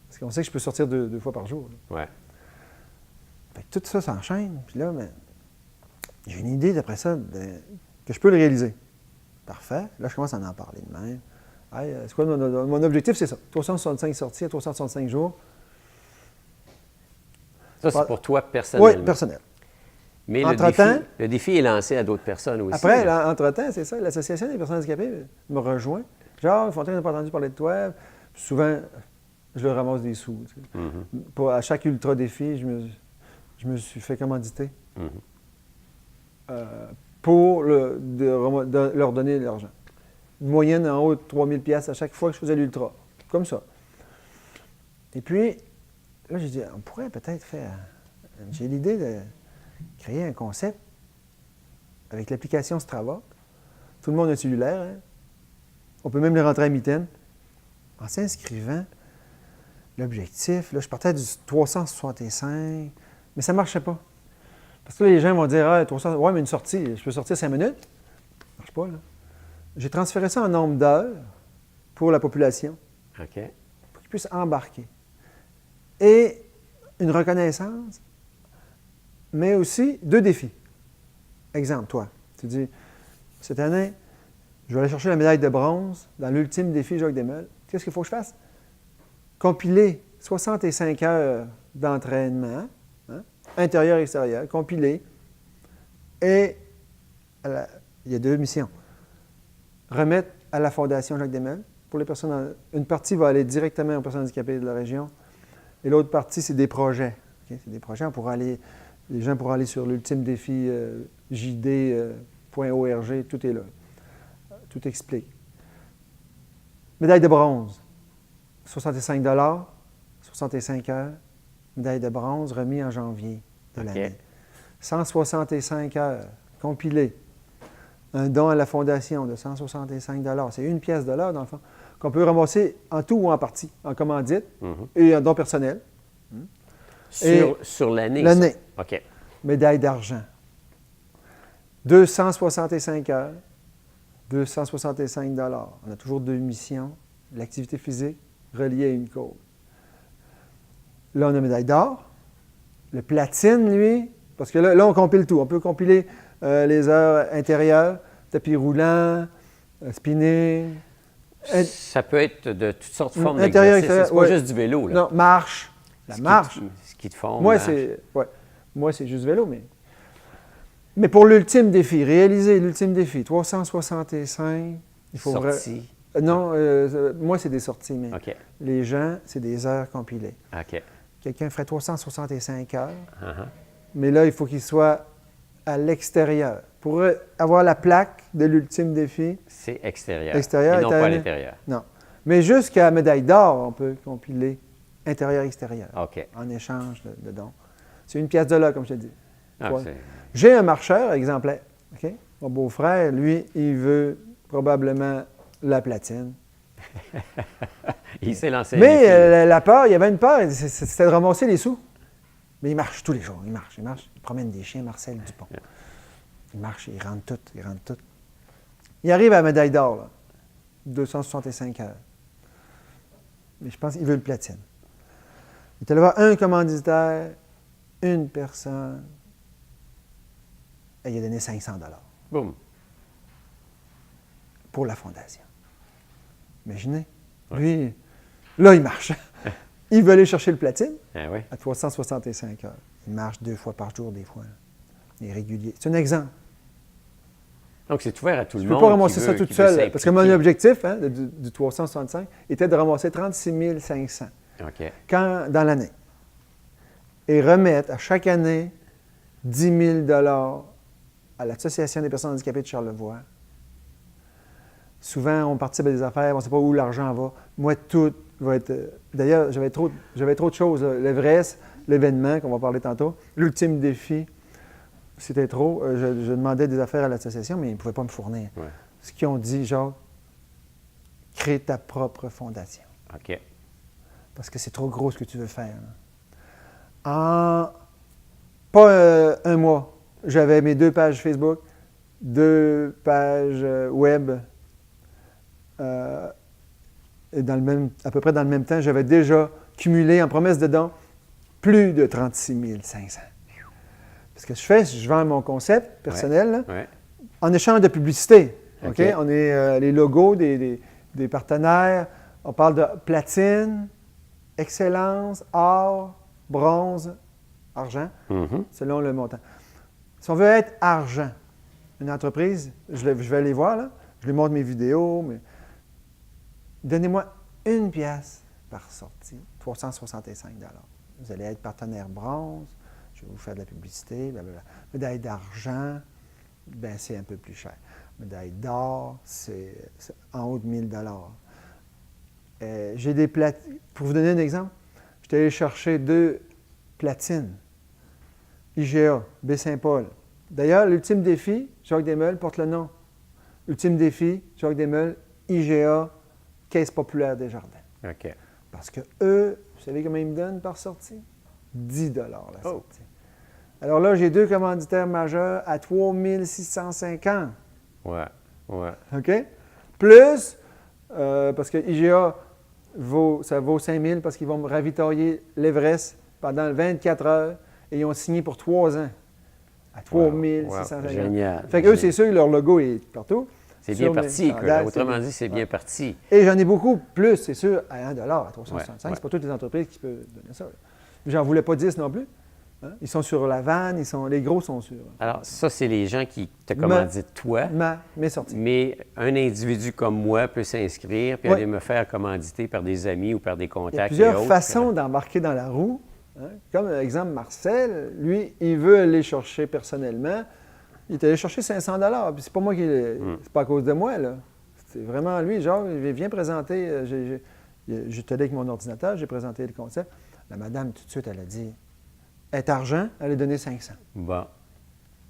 Parce qu'on sait que je peux sortir deux fois par jour. Là. Ouais. Fait que tout ça s'enchaîne. Puis là, j'ai une idée d'après ça que je peux le réaliser. Parfait. Là, je commence à en parler de même. Hey, c'est quoi mon objectif? C'est ça. 365 sorties à 365 jours. Ça, c'est pour toi personnellement. Oui, personnel. Mais Entre-temps- le défi est lancé à d'autres personnes aussi. Après, là. là, entre-temps, c'est ça, l'Association des personnes handicapées me rejoint. Genre, Fontaine n'a pas entendu parler de toi. Puis souvent, je leur ramasse des sous. Tu sais. Mhm. À chaque ultra-défi, je me suis fait commanditer Mhm. pour leur donner de l'argent. Une moyenne en haut de 3 000 $ à chaque fois que je faisais l'ultra. Comme ça. Et puis, là, j'ai dit, on pourrait peut-être faire... J'ai l'idée de créer un concept avec l'application Strava. Tout le monde a un cellulaire. Hein? On peut même les rentrer à mitaine. En s'inscrivant, l'objectif, là, je partais du 365, mais ça ne marchait pas. Parce que là, les gens vont dire, ah, 300, ouais, mais une sortie, je peux sortir 5 minutes. Ça ne marche pas, là. J'ai transféré ça en nombre d'heures pour la population, OK. pour qu'ils puissent embarquer. Et une reconnaissance, mais aussi 2 défis. Exemple, toi, tu dis, cette année, je vais aller chercher la médaille de bronze dans l'ultime défi Jacques Desmeules. Qu'est-ce qu'il faut que je fasse? Compiler 65 heures d'entraînement, intérieur-extérieur, compiler. Et il y a 2 missions. Remettre à la Fondation Jacques Desmeules. Pour les personnes, une partie va aller directement aux personnes handicapées de la région. Et l'autre partie, c'est des projets. Okay? C'est des projets, les gens pourront aller sur l'ultime défi jd.org, tout est là. Tout explique. Médaille de bronze, 65 65 heures. Médaille de bronze remis en janvier de l'année. 165 heures, compilé. Un don à la Fondation de 165 $. C'est 1 pièce de l'heure, dans le fond, qu'on peut ramasser en tout ou en partie, en commandite et en don personnel. Sur l'année? L'année. Ça? OK. Médaille d'argent. 265 heures, 265 $. On a toujours 2 missions. L'activité physique reliée à une cause. Là, on a médaille d'or. Le platine, lui, parce que là, on compile tout. On peut compiler les heures intérieures, tapis roulant, spinning. Ça peut être de toutes sortes de formes Intérieur, d'exercice. C'est pas ouais. juste du vélo. Là. Non, marche. La marche. Ski de fond. Moi, marche. c'est juste vélo, mais pour l'ultime défi, réaliser l'ultime défi, 365, il faut Sortie. Non, moi, c'est des sorties, mais OK. les gens, c'est des heures compilées. OK. Quelqu'un ferait 365 heures, Uh-huh. mais là, il faut qu'il soit à l'extérieur. Pour avoir la plaque de l'ultime défi, C'est extérieur. Extérieur Et non est pas à à- l'intérieur. non. Mais jusqu'à la médaille d'or, on peut compiler intérieur-extérieur, OK. en échange de dons. C'est une pièce de là, comme je te dis. Ah, Ouais. c'est- J'ai un marcheur exemplaire. OK? Mon beau-frère, lui, il veut probablement la platine. Il s'est lancé un Mais défi, là. la peur, il y avait une peur, c'était de ramasser les sous. Mais il marche tous les jours, il marche. Il promène des chiens, Marcel Dupont. Il marche, il rentre tout. Il arrive à la médaille d'or, là, 265 heures. Mais je pense qu'il veut le platine. Il est allé voir un commanditaire, une personne, et il a donné 500 $ Boum. pour la fondation. Imaginez. Lui, là, il marche. Il veut aller chercher le platine Ah oui. à 365 heures. Il marche 2 fois par jour, des fois. Là. Il est régulier. C'est un exemple. Donc, c'est ouvert à tout Je le ne monde. peux pas ramasser qui ça veut- toute qui veut seule. Parce que mon s'impliquer. objectif du 365 était de ramasser 36 500 OK. dans l'année. Et remettre à chaque année 10 000 $ à l'Association des personnes handicapées de Charlevoix. Souvent, on participe à des affaires, on ne sait pas où l'argent va. Moi, tout va être... D'ailleurs, j'avais trop de choses. L'Everest, l'événement qu'on va parler tantôt, l'ultime défi, c'était trop. Je demandais des affaires à l'association, mais ils ne pouvaient pas me fournir. Ouais. Ce qu'ils ont dit, genre, crée ta propre fondation. OK. Parce que c'est trop gros ce que tu veux faire. Là. En pas un mois, j'avais mes 2 pages Facebook, 2 pages web. Et à peu près dans le même temps, j'avais déjà cumulé en promesse de dons plus de 36 500. Ce que je fais, je vends mon concept personnel là, Ouais. en échange de publicité. OK. OK? On est les logos des partenaires. On parle de platine, excellence, or, bronze, argent, Mhm. selon le montant. Si on veut être argent, une entreprise, je vais aller voir, là, je lui montre mes vidéos, mais donnez-moi 1 pièce par sortie, 365 $. Vous allez être partenaire bronze, je vais vous faire de la publicité, blablabla. Médaille d'argent, ben c'est un peu plus cher. Médaille d'or, c'est en haut de 1 000 $. J'ai des platines. Pour vous donner un exemple, j'étais allé chercher 2 platines. IGA, Baie-Saint-Paul. D'ailleurs, l'ultime défi, Jacques Desmeules porte le nom. Ultime défi, Jacques Desmeules, IGA, Caisse populaire des jardins. OK. Parce que eux, vous savez combien ils me donnent par sortie? 10 $ la sortie. Alors là, j'ai 2 commanditaires majeurs à 3 650. Ouais. Ouais. OK? Plus, parce que IGA, ça vaut 5 000 parce qu'ils vont me ravitailler l'Everest pendant 24 heures et ils ont signé pour 3 ans à 3 650. Génial. Fait qu'eux, c'est sûr, leur logo est partout. C'est bien Sur mes parti. Quoi. chandails, Autrement c'est- dit, c'est bien parti. Et j'en ai beaucoup plus, c'est sûr, à 1 $ à 365. Ouais. C'est pas toutes les entreprises qui peuvent donner ça. Là. J'en voulais pas 10 non plus. Hein? Ils sont sur la vanne, les gros sont sur Alors, ça, c'est les gens qui te commanditent toi. mes sorties. Mais un individu comme moi peut s'inscrire puis Oui. aller me faire commanditer par des amis ou par des Il y a contacts. plusieurs et autres. façons d'embarquer dans la roue. Hein? Comme exemple, Marcel, lui, il veut aller chercher personnellement. Il est allé chercher 500 $. Puis c'est pas moi qui c'est pas à cause de moi, là. C'est vraiment lui, genre, il vient présenter. J'étais allé avec mon ordinateur, j'ai présenté le concept. La madame, tout de suite, elle a dit est argent, elle a donné 500. Bon.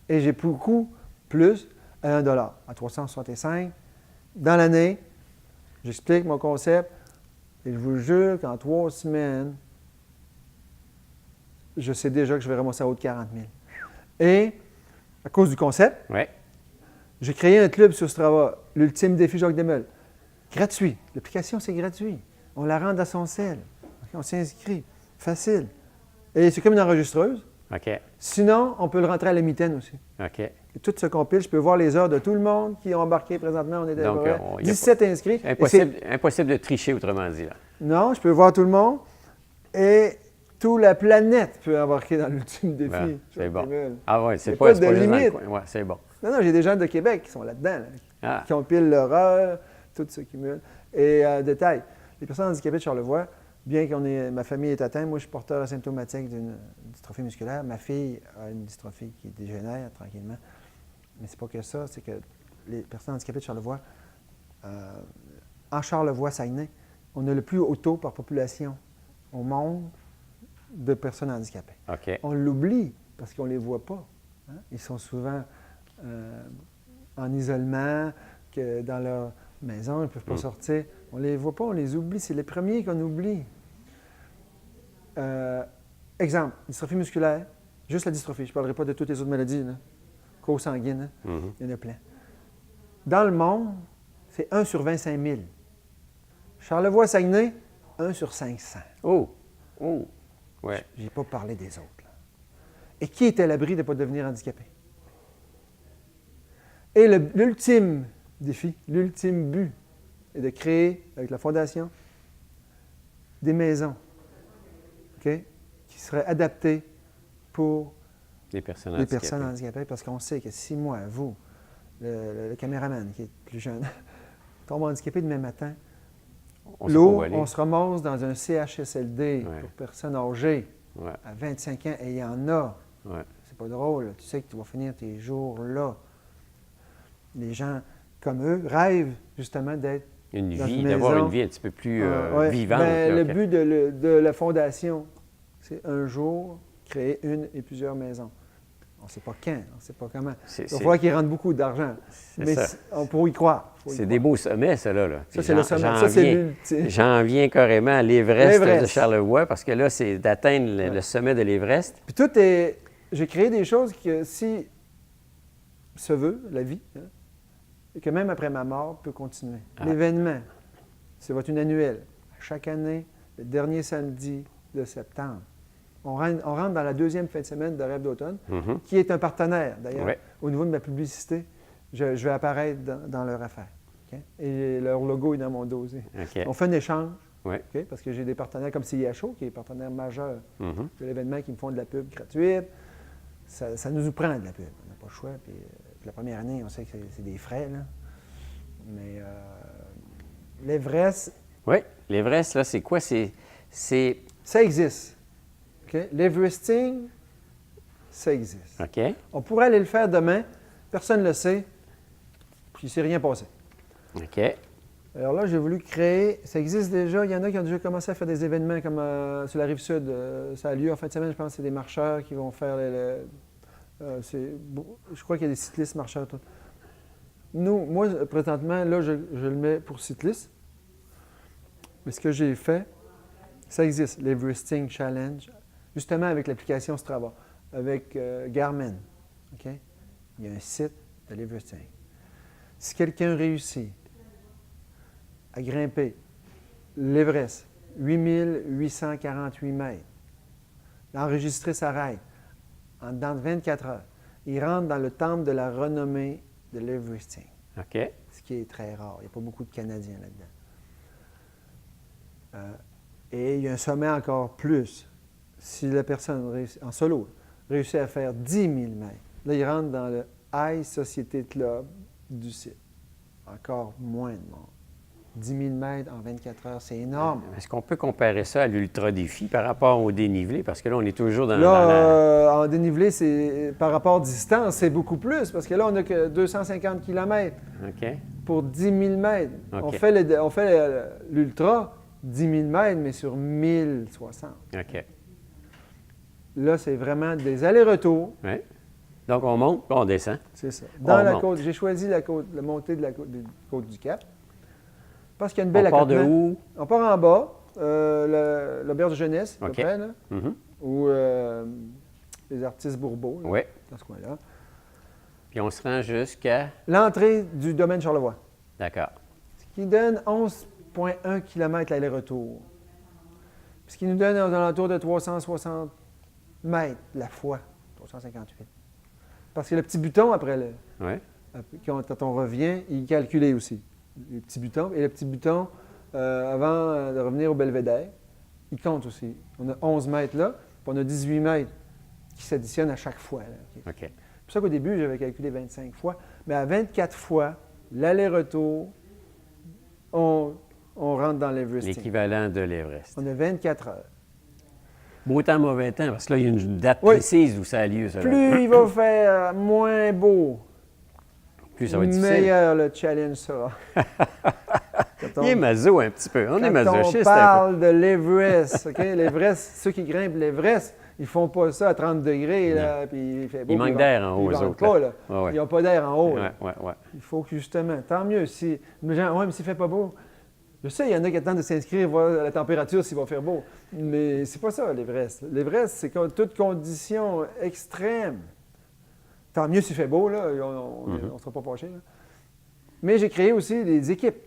Et j'ai beaucoup plus à 1 $, à 365. Dans l'année, j'explique mon concept et je vous jure qu'en 3 semaines, je sais déjà que je vais ramasser à haut de 40 000. Et à cause du concept, Ouais. j'ai créé un club sur Strava, l'ultime défi Jacques Desmeules. Gratuit. L'application, c'est gratuit. On la rend à son sel. OK, on s'inscrit. Facile. Et c'est comme une enregistreuse. OK. Sinon, on peut le rentrer à la mitaine aussi. OK. Et tout se compile. Je peux voir les heures de tout le monde qui ont embarqué présentement. On est Donc, à il y a 17 inscrits. Et Impossible de tricher, autrement dit. Là. non, je peux voir tout le monde. Et toute la planète peut embarquer dans l'ultime défi. Ah, c'est Jacques bon. Desmeules. Ah oui, c'est Il y a pas, pas c'est de pas juste dans le limite. coin. Ouais, c'est bon. Non, j'ai des gens de Québec qui sont là-dedans, là, Ah, qui compilent leur heure, tout se cumule. Et détail, les personnes handicapées de Charlevoix, bien ma famille est atteinte, moi je suis porteur asymptomatique d'une dystrophie musculaire. Ma fille a une dystrophie qui dégénère tranquillement. Mais c'est pas que ça, c'est que les personnes handicapées de Charlevoix, en Charlevoix, Saguenay, on a le plus haut taux par population au monde de personnes handicapées. OK. On l'oublie parce qu'on ne les voit pas. Hein? Ils sont souvent en isolement, que dans leur maison, ils ne peuvent pas sortir. On ne les voit pas, on les oublie. C'est les premiers qu'on oublie. Exemple, dystrophie musculaire, juste la dystrophie. Je ne parlerai pas de toutes les autres maladies, là. Cause sanguine, hein? Il y en a plein. Dans le monde, c'est 1 sur 25 000. Charlevoix-Saguenay, 1 sur 500. Oh! Oh! Ouais. Je n'ai pas parlé des autres. Là. Et qui est à l'abri de ne pas devenir handicapé? Et l'ultime défi, l'ultime but est de créer, avec la Fondation, des maisons, OK, qui seraient adaptées pour Les personnes les handicapées. personnes handicapées, parce qu'on sait que si moi, vous, le caméraman qui est plus jeune, tombe handicapé demain matin, On sait pas où l'eau, aller. on se ramasse dans un CHSLD Ouais. pour personnes âgées Ouais. à 25 ans, et il y en a. Ouais. C'est pas drôle, là. Tu sais que tu vas finir tes jours là. Les gens comme eux rêvent justement d'être Une dans vie, une d'avoir maison. une vie un petit peu plus Ouais. vivante. Ben, là, le but de la Fondation, c'est un jour créer une et plusieurs maisons. On ne sait pas quand, on ne sait pas comment. Il va falloir qu'ils rentrent beaucoup d'argent. Mais ça. on pourrait y croire. Faut y C'est croire. des beaux sommets, ça, là. Ça, c'est le sommet. Ça, c'est l'ultime. J'en viens carrément à l'Everest L'Everest. de Charlevoix, parce que là, c'est d'atteindre le sommet de l'Everest. Puis tout est... J'ai créé des choses que si se veut, la vie, hein, et que même après ma mort, peut continuer. Ah. L'événement, c'est votre une annuelle. Chaque année, le dernier samedi de septembre. On rentre dans la deuxième fin de semaine de Rêve d'automne, Mhm. qui est un partenaire, d'ailleurs. Ouais. Au niveau de ma publicité, je vais apparaître dans leur affaire. OK? Et leur logo est dans mon dossier. OK. On fait un échange, Ouais. OK? Parce que j'ai des partenaires comme CIHO, qui est partenaire majeur Mhm. de l'événement, qui me font de la pub gratuite. Ça nous prend de la pub. On n'a pas le choix. Puis la première année, on sait que c'est des frais, là. Mais l'Everest, Oui, l'Everest, là, c'est quoi? C'est ça existe. OK? L'Everesting, ça existe. OK. On pourrait aller le faire demain. Personne ne le sait. Puis il ne s'est rien passé. OK. Alors là, j'ai voulu créer. Ça existe déjà. Il y en a qui ont déjà commencé à faire des événements comme sur la rive sud. Ça a lieu en fin de semaine. Je pense que c'est des marcheurs qui vont faire je crois qu'il y a des cyclistes marcheurs. Tout. Moi, présentement, là, je le mets pour cyclistes. Mais ce que j'ai fait, ça existe, l'Everesting Challenge, justement avec l'application Strava, avec Garmin. OK? Il y a un site de l'Everesting. Si quelqu'un réussit à grimper l'Everest, 8848 mètres, d'enregistrer sa ride en dedans de 24 heures, il rentre dans le temple de la renommée de l'Everesting, OK. ce qui est très rare. Il n'y a pas beaucoup de Canadiens là-dedans. Et il y a un sommet encore plus. Si la personne, en solo, réussit à faire 10 000 mètres, là, il rentre dans le High Society Club du site. Encore moins de monde. 10 000 mètres en 24 heures, c'est énorme. Est-ce qu'on peut comparer ça à l'ultra-défi par rapport au dénivelé? Parce que là, on est toujours dans Là, en dénivelé, c'est par rapport à distance, c'est beaucoup plus, parce que là, on n'a que 250 km OK. pour 10 000 mètres. OK. On fait l'ultra, 10 000 mètres, mais sur 1060. OK. Là, c'est vraiment des allers-retours. Oui. Donc, on monte, puis on descend. C'est ça. Dans On la monte. côte, j'ai choisi la montée de la côte du Cap. Parce qu'il y a une On belle part de accotement. où? On part en bas, l'auberge de jeunesse, à peu OK. près, là, Mhm. ou les artistes Bourbeau, là, Oui. dans ce coin-là. Puis on se rend jusqu'à... L'entrée du domaine Charlevoix, D'accord. ce qui donne 11,1 km l'aller-retour. Ce qui nous donne aux alentours de 360 mètres la fois, 358. Parce que le petit buton, après, Oui. quand on revient, il est calculé aussi. Le petit buton. Et le petit buton, avant de revenir au Belvédère, il compte aussi. On a 11 mètres là, puis on a 18 mètres qui s'additionnent à chaque fois. Là. OK. OK. C'est pour ça qu'au début, j'avais calculé 25 fois. Mais à 24 fois, l'aller-retour, on rentre dans l'Everesting. L'équivalent de l'Everest. On a 24 heures. Beau temps, mauvais temps, parce que là, il y a une date Oui. précise où ça a lieu, ça. là. Plus il va faire moins beau, Plus ça va être difficile. meilleur le challenge sera. Quand Il est maso un petit peu. On est quand masochiste on un parle de l'Everest, OK? L'Everest, ceux qui grimpent l'Everest, ils font pas ça à 30 degrés, là, puis il fait beau. Il manque d'air en haut, ils eux vendent autres, pas, là. là. Ouais, ouais. Ils n'ont pas d'air en haut. peu. là. Ouais. Il faut que, justement, tant mieux si... Mais s'il fait pas beau... Je sais, il y en a qui attendent de s'inscrire, voir la température, s'il va faire beau. Mais c'est pas ça, l'Everest. L'Everest, c'est comme toute condition extrême. Tant mieux s'il fait beau, là, on ne sera pas fâchés. Là. Mais j'ai créé aussi des équipes.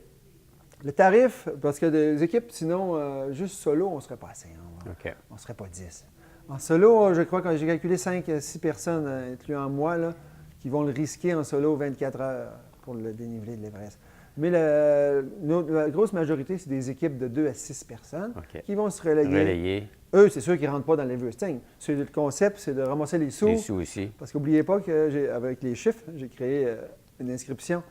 Le tarif, parce que des équipes, sinon, juste solo, on ne serait pas assez. OK. On ne serait pas 10. En solo, je crois que j'ai calculé 5 à 6 personnes, incluant moi, là, qui vont le risquer en solo 24 heures pour le dénivelé de l'Everest. Mais la grosse majorité, c'est des équipes de 2 à 6 personnes qui vont se relayer. Eux, c'est sûr qu'ils ne rentrent pas dans l'Everesting. Le concept, c'est de ramasser les sous. Les sous aussi. Parce qu'oubliez pas qu'avec les chiffres, j'ai créé une inscription,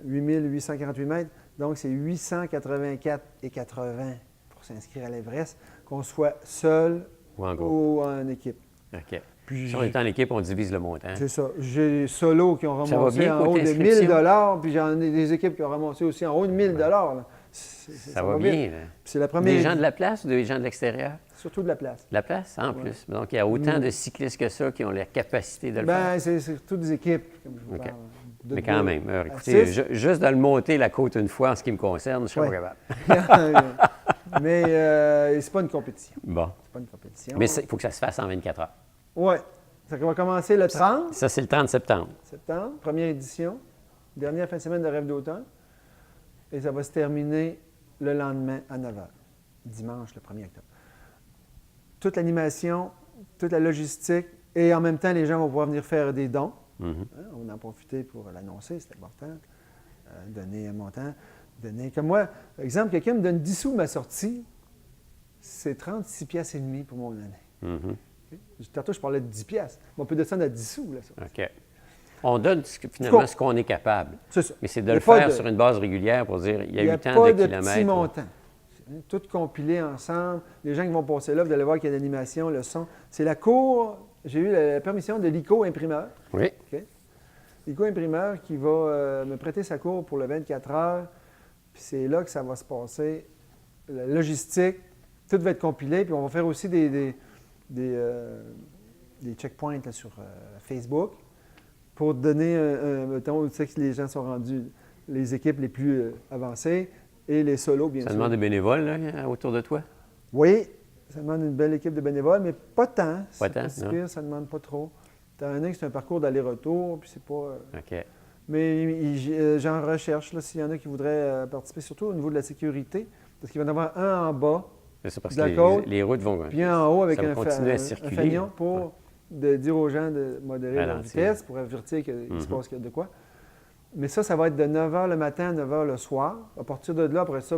8848 mètres. Donc, c'est 884,80 pour s'inscrire à l'Everest, qu'on soit seul ou en équipe. OK. Puis, si on est en équipe, on divise le montant. C'est ça. J'ai solos qui ont Ça va ramassé bien, en haut côté de inscription? 1000 $, puis j'en ai des équipes qui ont ramassé aussi en haut de 1000 $. Ça va bien. Là. C'est la première. Des gens de la place ou des gens de l'extérieur? Surtout de la place. De la place, en plus. Donc, il y a autant de cyclistes que ça qui ont la capacité de le faire. C'est surtout des équipes, comme je vous parle. Mais quand même, écoutez, juste de le monter la côte une fois en ce qui me concerne, je ne serais pas capable. Mais c'est pas une compétition. Bon. C'est pas une compétition. Mais il faut que ça se fasse en 24 heures. Oui. Ça va commencer le 30 Ça, c'est le 30 septembre. Première édition. Dernière fin de semaine de Rêve d'automne. Et ça va se terminer le lendemain à 9 h, dimanche le 1er octobre. Toute l'animation, toute la logistique, et en même temps, les gens vont pouvoir venir faire des dons. On en a profité pour l'annoncer, c'est important. Donner un montant. Comme moi, par exemple, quelqu'un me donne 10 sous de ma sortie, c'est 36 piastres et demi pour mon année. Tantôt, je parlais de 10 piastres. On peut descendre à 10 sous. Là, OK. On donne finalement ce qu'on est capable. C'est ça. Mais c'est de le faire sur une base régulière pour dire il y a eu tant de kilomètres. Il n'y a pas de petits montants. Tout compilé ensemble. Les gens qui vont passer là, vous allez voir qu'il y a l'animation, le son. C'est la cour. J'ai eu la permission de l'ICO imprimeur. Oui. Okay. L'ICO imprimeur qui va me prêter sa cour pour le 24 heures. Puis c'est là que ça va se passer. La logistique, tout va être compilé. Puis on va faire aussi des checkpoints là, sur Facebook pour donner un temps où tu sais que les gens sont rendus, les équipes les plus avancées et les solos, bien sûr. Ça demande des bénévoles là, autour de toi? Oui, ça demande une belle équipe de bénévoles, mais pas tant. Pas tant, non. Ça ne demande pas trop. T'en as que c'est un parcours d'aller-retour, puis c'est pas... OK. Mais j'en recherche, là, s'il y en a qui voudraient participer, surtout au niveau de la sécurité, parce qu'il va y en avoir un en bas, c'est parce de la que côte, les routes vont... puis un en haut avec un fanion pour de dire aux gens de modérer leur vitesse, pour avertir qu'il se passe de quoi. Mais ça va être de 9 h le matin à 9 h le soir. À partir de là, après ça,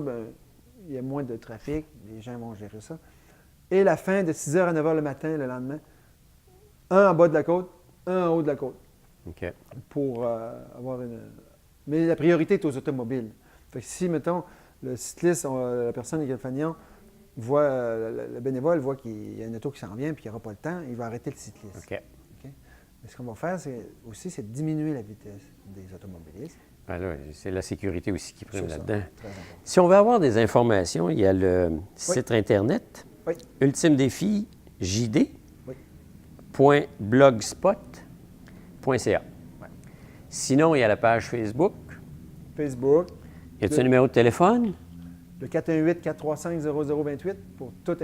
il y a moins de trafic, les gens vont gérer ça. Et la fin de 6 h à 9 h le matin, le lendemain, un en bas de la côte, un en haut de la côte. OK. Pour avoir une... Mais la priorité est aux automobiles. Fait que si, mettons, le cycliste, la personne qui a le fanion, voit, le bénévole voit qu'il y a une auto qui s'en vient et qu'il n'aura pas le temps, il va arrêter le cycliste. OK. Mais ce qu'on va faire, c'est diminuer la vitesse des automobilistes. Alors, c'est la sécurité aussi qui prime là-dedans. Très important. Si on veut avoir des informations, il y a le site Internet, Ultime Défi JD, .blogspot.ca. Sinon, il y a la page Facebook. Facebook. Y a-t-il un numéro de téléphone? Le 418-435-0028 pour toute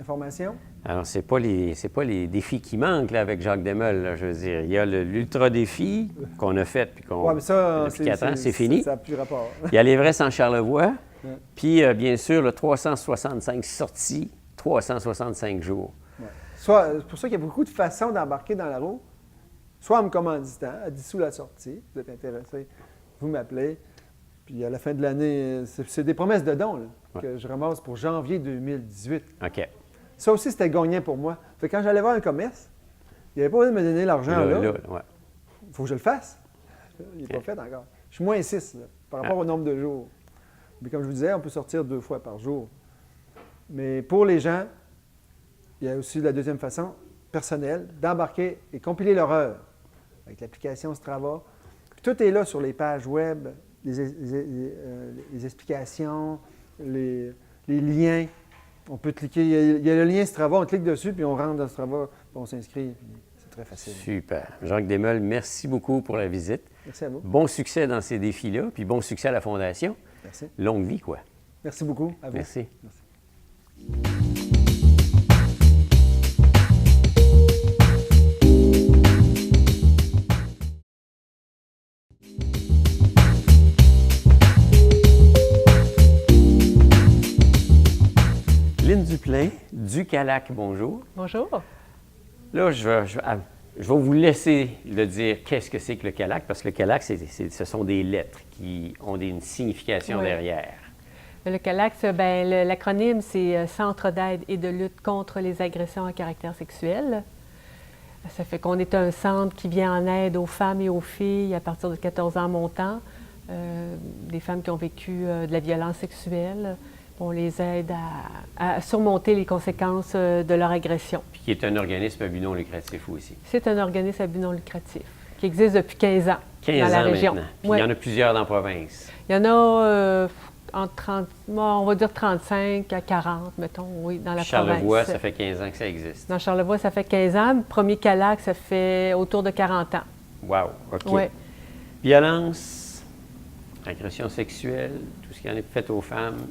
information. Alors, c'est pas les défis qui manquent là, avec Jacques Demel, là, je veux dire. Il y a l'ultra-défi qu'on a fait puis mais ça, depuis 4 ans, c'est fini. Ça n'a plus rapport. Il y a l'Everest en Charlevoix. Puis, bien sûr, le 365 sorties, 365 jours. C'est pour ça qu'il y a beaucoup de façons d'embarquer dans la roue. Soit en me commanditant, à 10 sous la sortie, vous êtes intéressé, vous m'appelez. Puis à la fin de l'année, c'est des promesses de dons là, que je ramasse pour janvier 2018. OK. Ça aussi, c'était gagnant pour moi. Fait que quand j'allais voir un commerce, il n'y avait pas besoin de me donner l'argent là. Il faut que je le fasse. Il n'est pas fait encore. Je suis moins 6 là, par rapport au nombre de jours. Mais comme je vous disais, on peut sortir 2 fois par jour. Mais pour les gens, il y a aussi la deuxième façon, personnelle, d'embarquer et compiler leur heure avec l'application Strava. Puis tout est là sur les pages web les explications, les liens. On peut cliquer, il y a le lien Strava, on clique dessus, puis on rentre dans Strava, puis on s'inscrit. C'est très facile. Super. Jacques Desmeules, merci beaucoup pour la visite. Merci à vous. Bon succès dans ces défis-là, puis bon succès à la Fondation. Merci. Longue vie, quoi. Merci beaucoup. À vous. Merci. Merci. Lynne Duplain, du CALAC, bonjour. Bonjour. Là, je vais vous laisser le dire qu'est-ce que c'est que le CALAC, parce que le CALAC, ce sont des lettres qui ont une signification Oui. derrière. Le CALAC, l'acronyme, c'est Centre d'aide et de lutte contre les agressions à caractère sexuel. Ça fait qu'on est un centre qui vient en aide aux femmes et aux filles à partir de 14 ans montant, des femmes qui ont vécu de la violence sexuelle. On les aide à surmonter les conséquences de leur agression. Puis qui est un organisme à but non lucratif aussi. C'est un organisme à but non lucratif qui existe depuis 15 ans 15 dans la ans région. maintenant. Puis Oui. il y en a plusieurs dans la province. Il y en a entre 30, on va dire 35 à 40, mettons, oui, dans la Charlevoix, province. ça fait 15 ans que ça existe. Dans Charlevoix, ça fait 15 ans. Le premier CALAC, ça fait autour de 40 ans. Wow, OK. Oui. Violence, agression sexuelle, tout ce qui en est fait aux femmes,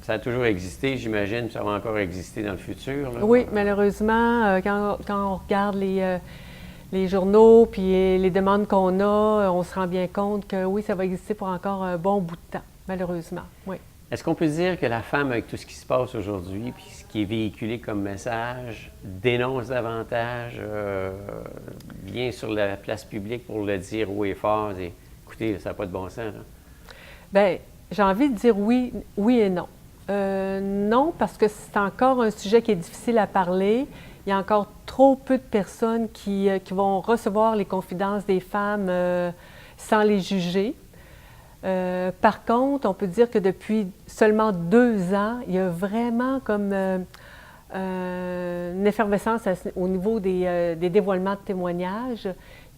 ça a toujours existé, j'imagine, ça va encore exister dans le futur. Là. Oui, malheureusement, quand on regarde les journaux puis les demandes qu'on a, on se rend bien compte que oui, ça va exister pour encore un bon bout de temps, malheureusement. Oui. Est-ce qu'on peut dire que la femme, avec tout ce qui se passe aujourd'hui, puis ce qui est véhiculé comme message, dénonce davantage, vient sur la place publique pour le dire haut et fort, et, écoutez, ça n'a pas de bon sens. Là. Bien, j'ai envie de dire oui et non. Non, parce que c'est encore un sujet qui est difficile à parler. Il y a encore trop peu de personnes qui vont recevoir les confidences des femmes sans les juger. Par contre, on peut dire que depuis seulement 2 ans, il y a vraiment comme une effervescence au niveau des dévoilements de témoignages.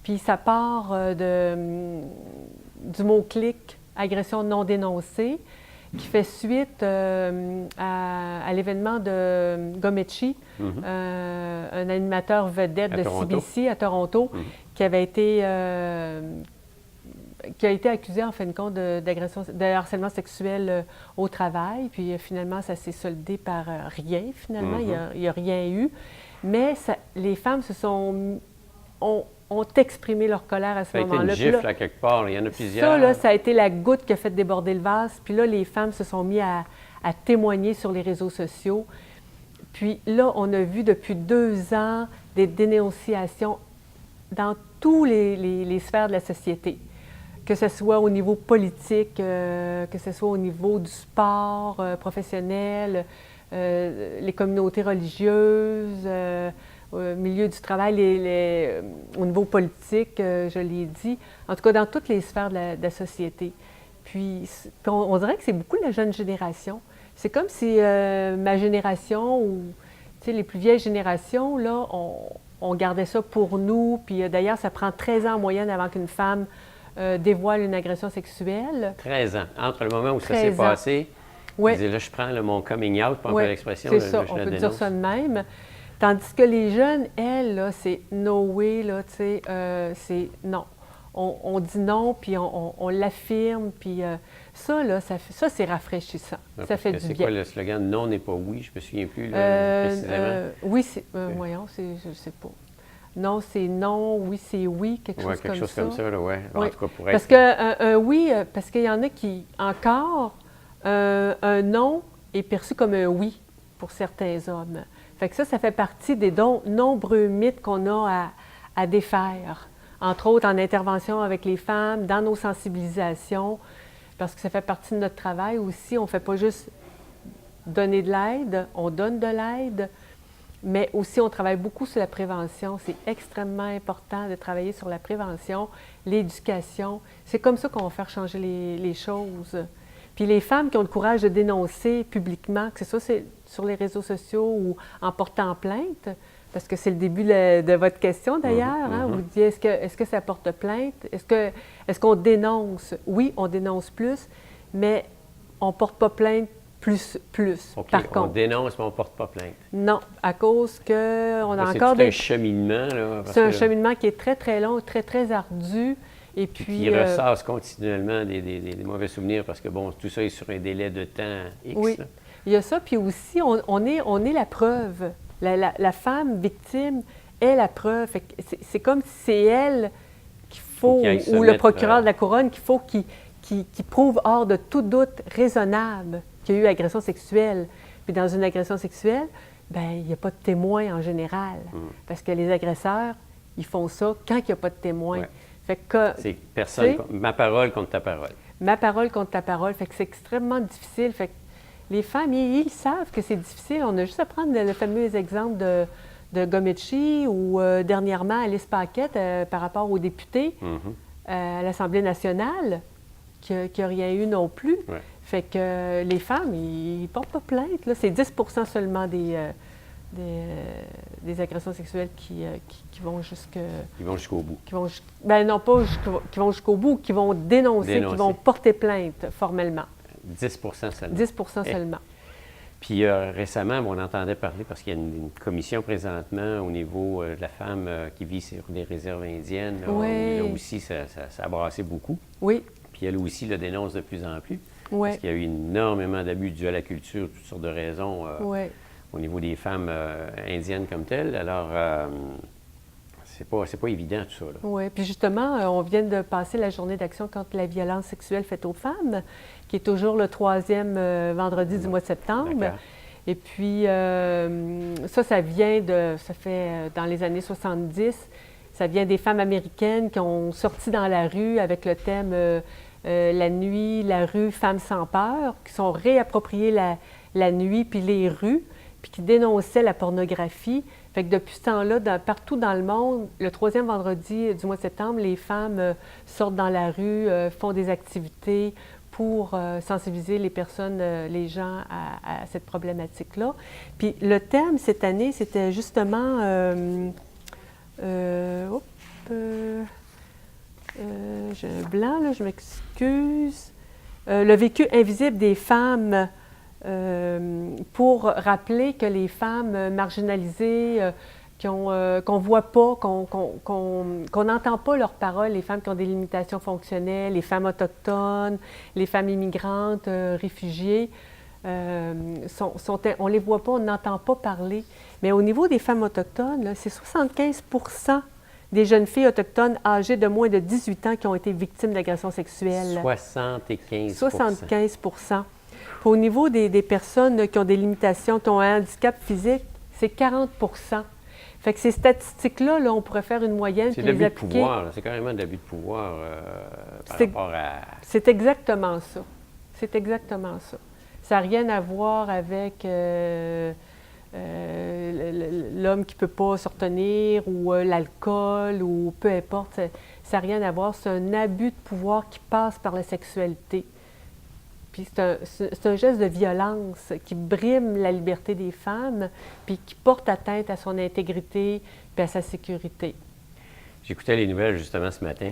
Puis ça part du mot-clic « agression non dénoncée », qui fait suite à l'événement de Gomechi, un animateur vedette de CBC à Toronto, qui avait été qui a été accusé en fin de compte de harcèlement sexuel au travail. Puis finalement, ça s'est soldé par rien, finalement. Il n'y a rien eu. Mais les femmes ont exprimé leur colère à ce moment-là. Ça a été une gifle à quelque part, il y en a plusieurs. Ça, là, ça a été la goutte qui a fait déborder le vase. Puis là, les femmes se sont mises à témoigner sur les réseaux sociaux. Puis là, on a vu depuis 2 ans des dénonciations dans tous les sphères de la société. Que ce soit au niveau politique, que ce soit au niveau du sport professionnel, les communautés religieuses, au milieu du travail, au niveau politique, je l'ai dit, en tout cas dans toutes les sphères de la société. Puis on dirait que c'est beaucoup la jeune génération. C'est comme si ma génération ou les plus vieilles générations, là, on gardait ça pour nous. Puis d'ailleurs, ça prend 13 ans en moyenne avant qu'une femme dévoile une agression sexuelle. 13 ans. Entre le moment où ça s'est passé, ouais. Là, je prends mon coming out, pour ouais, l'expression. C'est ça, je on la peut dénonce. dire ça de même. Tandis que les jeunes, elles, là, c'est no way, là, tu sais, c'est non. On dit non, puis on l'affirme, puis ça, là, ça c'est rafraîchissant. Ouais, ça fait du c'est bien. quoi le slogan? Non n'est pas oui, je me souviens plus là, précisément. Oui, c'est, voyons, je ne sais pas. Non, c'est non, oui, c'est oui, quelque chose comme ça. Quelque chose comme ça, là, oui. Oui. En tout cas, pour parce être... que oui, parce qu'il y en a qui, encore, un non est perçu comme un oui pour certains hommes. Fait que ça fait partie des nombreux mythes qu'on a à défaire. Entre autres, en intervention avec les femmes, dans nos sensibilisations, parce que ça fait partie de notre travail aussi. On ne fait pas juste donner de l'aide, on donne de l'aide, mais aussi on travaille beaucoup sur la prévention. C'est extrêmement important de travailler sur la prévention, l'éducation. C'est comme ça qu'on va faire changer les choses. Puis les femmes qui ont le courage de dénoncer publiquement, que ce soit sur les réseaux sociaux ou en portant plainte, parce que c'est le début de votre question d'ailleurs, hein, vous dites est-ce que ça porte plainte? Est-ce qu'on dénonce? Oui, on dénonce plus, mais on ne porte pas plainte plus. OK, Par on contre. dénonce, mais on ne porte pas plainte. Non, à cause qu'on a Là, encore c'est un cheminement, là. C'est un cheminement qui est très, très long, très, très ardu. Et puis, qui ressasse continuellement des mauvais souvenirs parce que, bon, tout ça est sur un délai de temps X. oui, là. il y a ça. Puis aussi, on est la preuve. La femme victime est la preuve. Fait que c'est comme si c'est elle qu'il faut, qu'il aille se ou le mettre, procureur de la Couronne, qu'il faut qu'il prouve hors de tout doute raisonnable qu'il y a eu agression sexuelle. Puis dans une agression sexuelle, bien, il n'y a pas de témoin en général. Parce que les agresseurs, ils font ça quand il n'y a pas de témoin. Ouais. Fait que, C'est personne, tu sais, ma parole contre ta parole. ma parole contre ta parole. Fait que c'est extrêmement difficile. Fait que les femmes, ils savent que c'est difficile. On a juste à prendre le fameux exemple de Gomechi ou dernièrement Alice Paquette par rapport aux députés à l'Assemblée nationale, qui n'a rien eu non plus. Ouais. Fait que les femmes, ils ne portent pas plainte. Là. C'est 10 seulement des agressions sexuelles qui vont jusque... Ils vont jusqu'au bout. Ben non, pas qui vont jusqu'au bout, qui vont dénoncer, qui vont porter plainte formellement. 10 seulement. 10 seulement. Puis récemment, on entendait parler, parce qu'il y a une commission présentement au niveau de la femme qui vit sur les réserves indiennes. Là, Oui. là aussi, ça a brassé beaucoup. Oui, Puis elle aussi le dénonce de plus en plus. oui, Parce qu'il y a eu énormément d'abus dus à la culture, toutes sortes de raisons oui. au niveau des femmes indiennes comme telles. Alors, c'est pas évident tout ça. Là. Oui, puis justement, on vient de passer la journée d'action contre la violence sexuelle faite aux femmes, qui est toujours le 3e vendredi du mois de septembre. D'accord. Et puis, ça fait dans les années 70, ça vient des femmes américaines qui ont sorti dans la rue avec le thème la nuit, la rue, femmes sans peur, qui sont réappropriées la nuit puis les rues, puis qui dénonçaient la pornographie. Fait que depuis ce temps-là, partout dans le monde, le 3e vendredi du mois de septembre, les femmes sortent dans la rue, font des activités pour sensibiliser les personnes, les gens à cette problématique-là. Puis le thème cette année, c'était justement... j'ai un blanc, là, je m'excuse. Le vécu invisible des femmes, pour rappeler que les femmes marginalisées, qu'on ne voit pas, qu'on n'entend pas leurs paroles, les femmes qui ont des limitations fonctionnelles, les femmes autochtones, les femmes immigrantes, réfugiées, on ne les voit pas, on n'entend pas parler. Mais au niveau des femmes autochtones, là, c'est 75 des jeunes filles autochtones âgées de moins de 18 ans qui ont été victimes d'agressions sexuelles. 75 75 Puis au niveau des personnes qui ont des limitations, qui ont un handicap physique, c'est 40 Fait que ces statistiques-là, là, on pourrait faire une moyenne C'est puis de les l'abus de appliquer. pouvoir. C'est carrément de l'abus de pouvoir par C'est- rapport à... C'est exactement ça. C'est exactement ça. Ça n'a rien à voir avec l'homme qui ne peut pas se retenir ou l'alcool ou peu importe. Ça n'a rien à voir. C'est un abus de pouvoir qui passe par la sexualité. Puis c'est un geste de violence qui brime la liberté des femmes puis qui porte atteinte à son intégrité puis à sa sécurité. J'écoutais les nouvelles justement ce matin.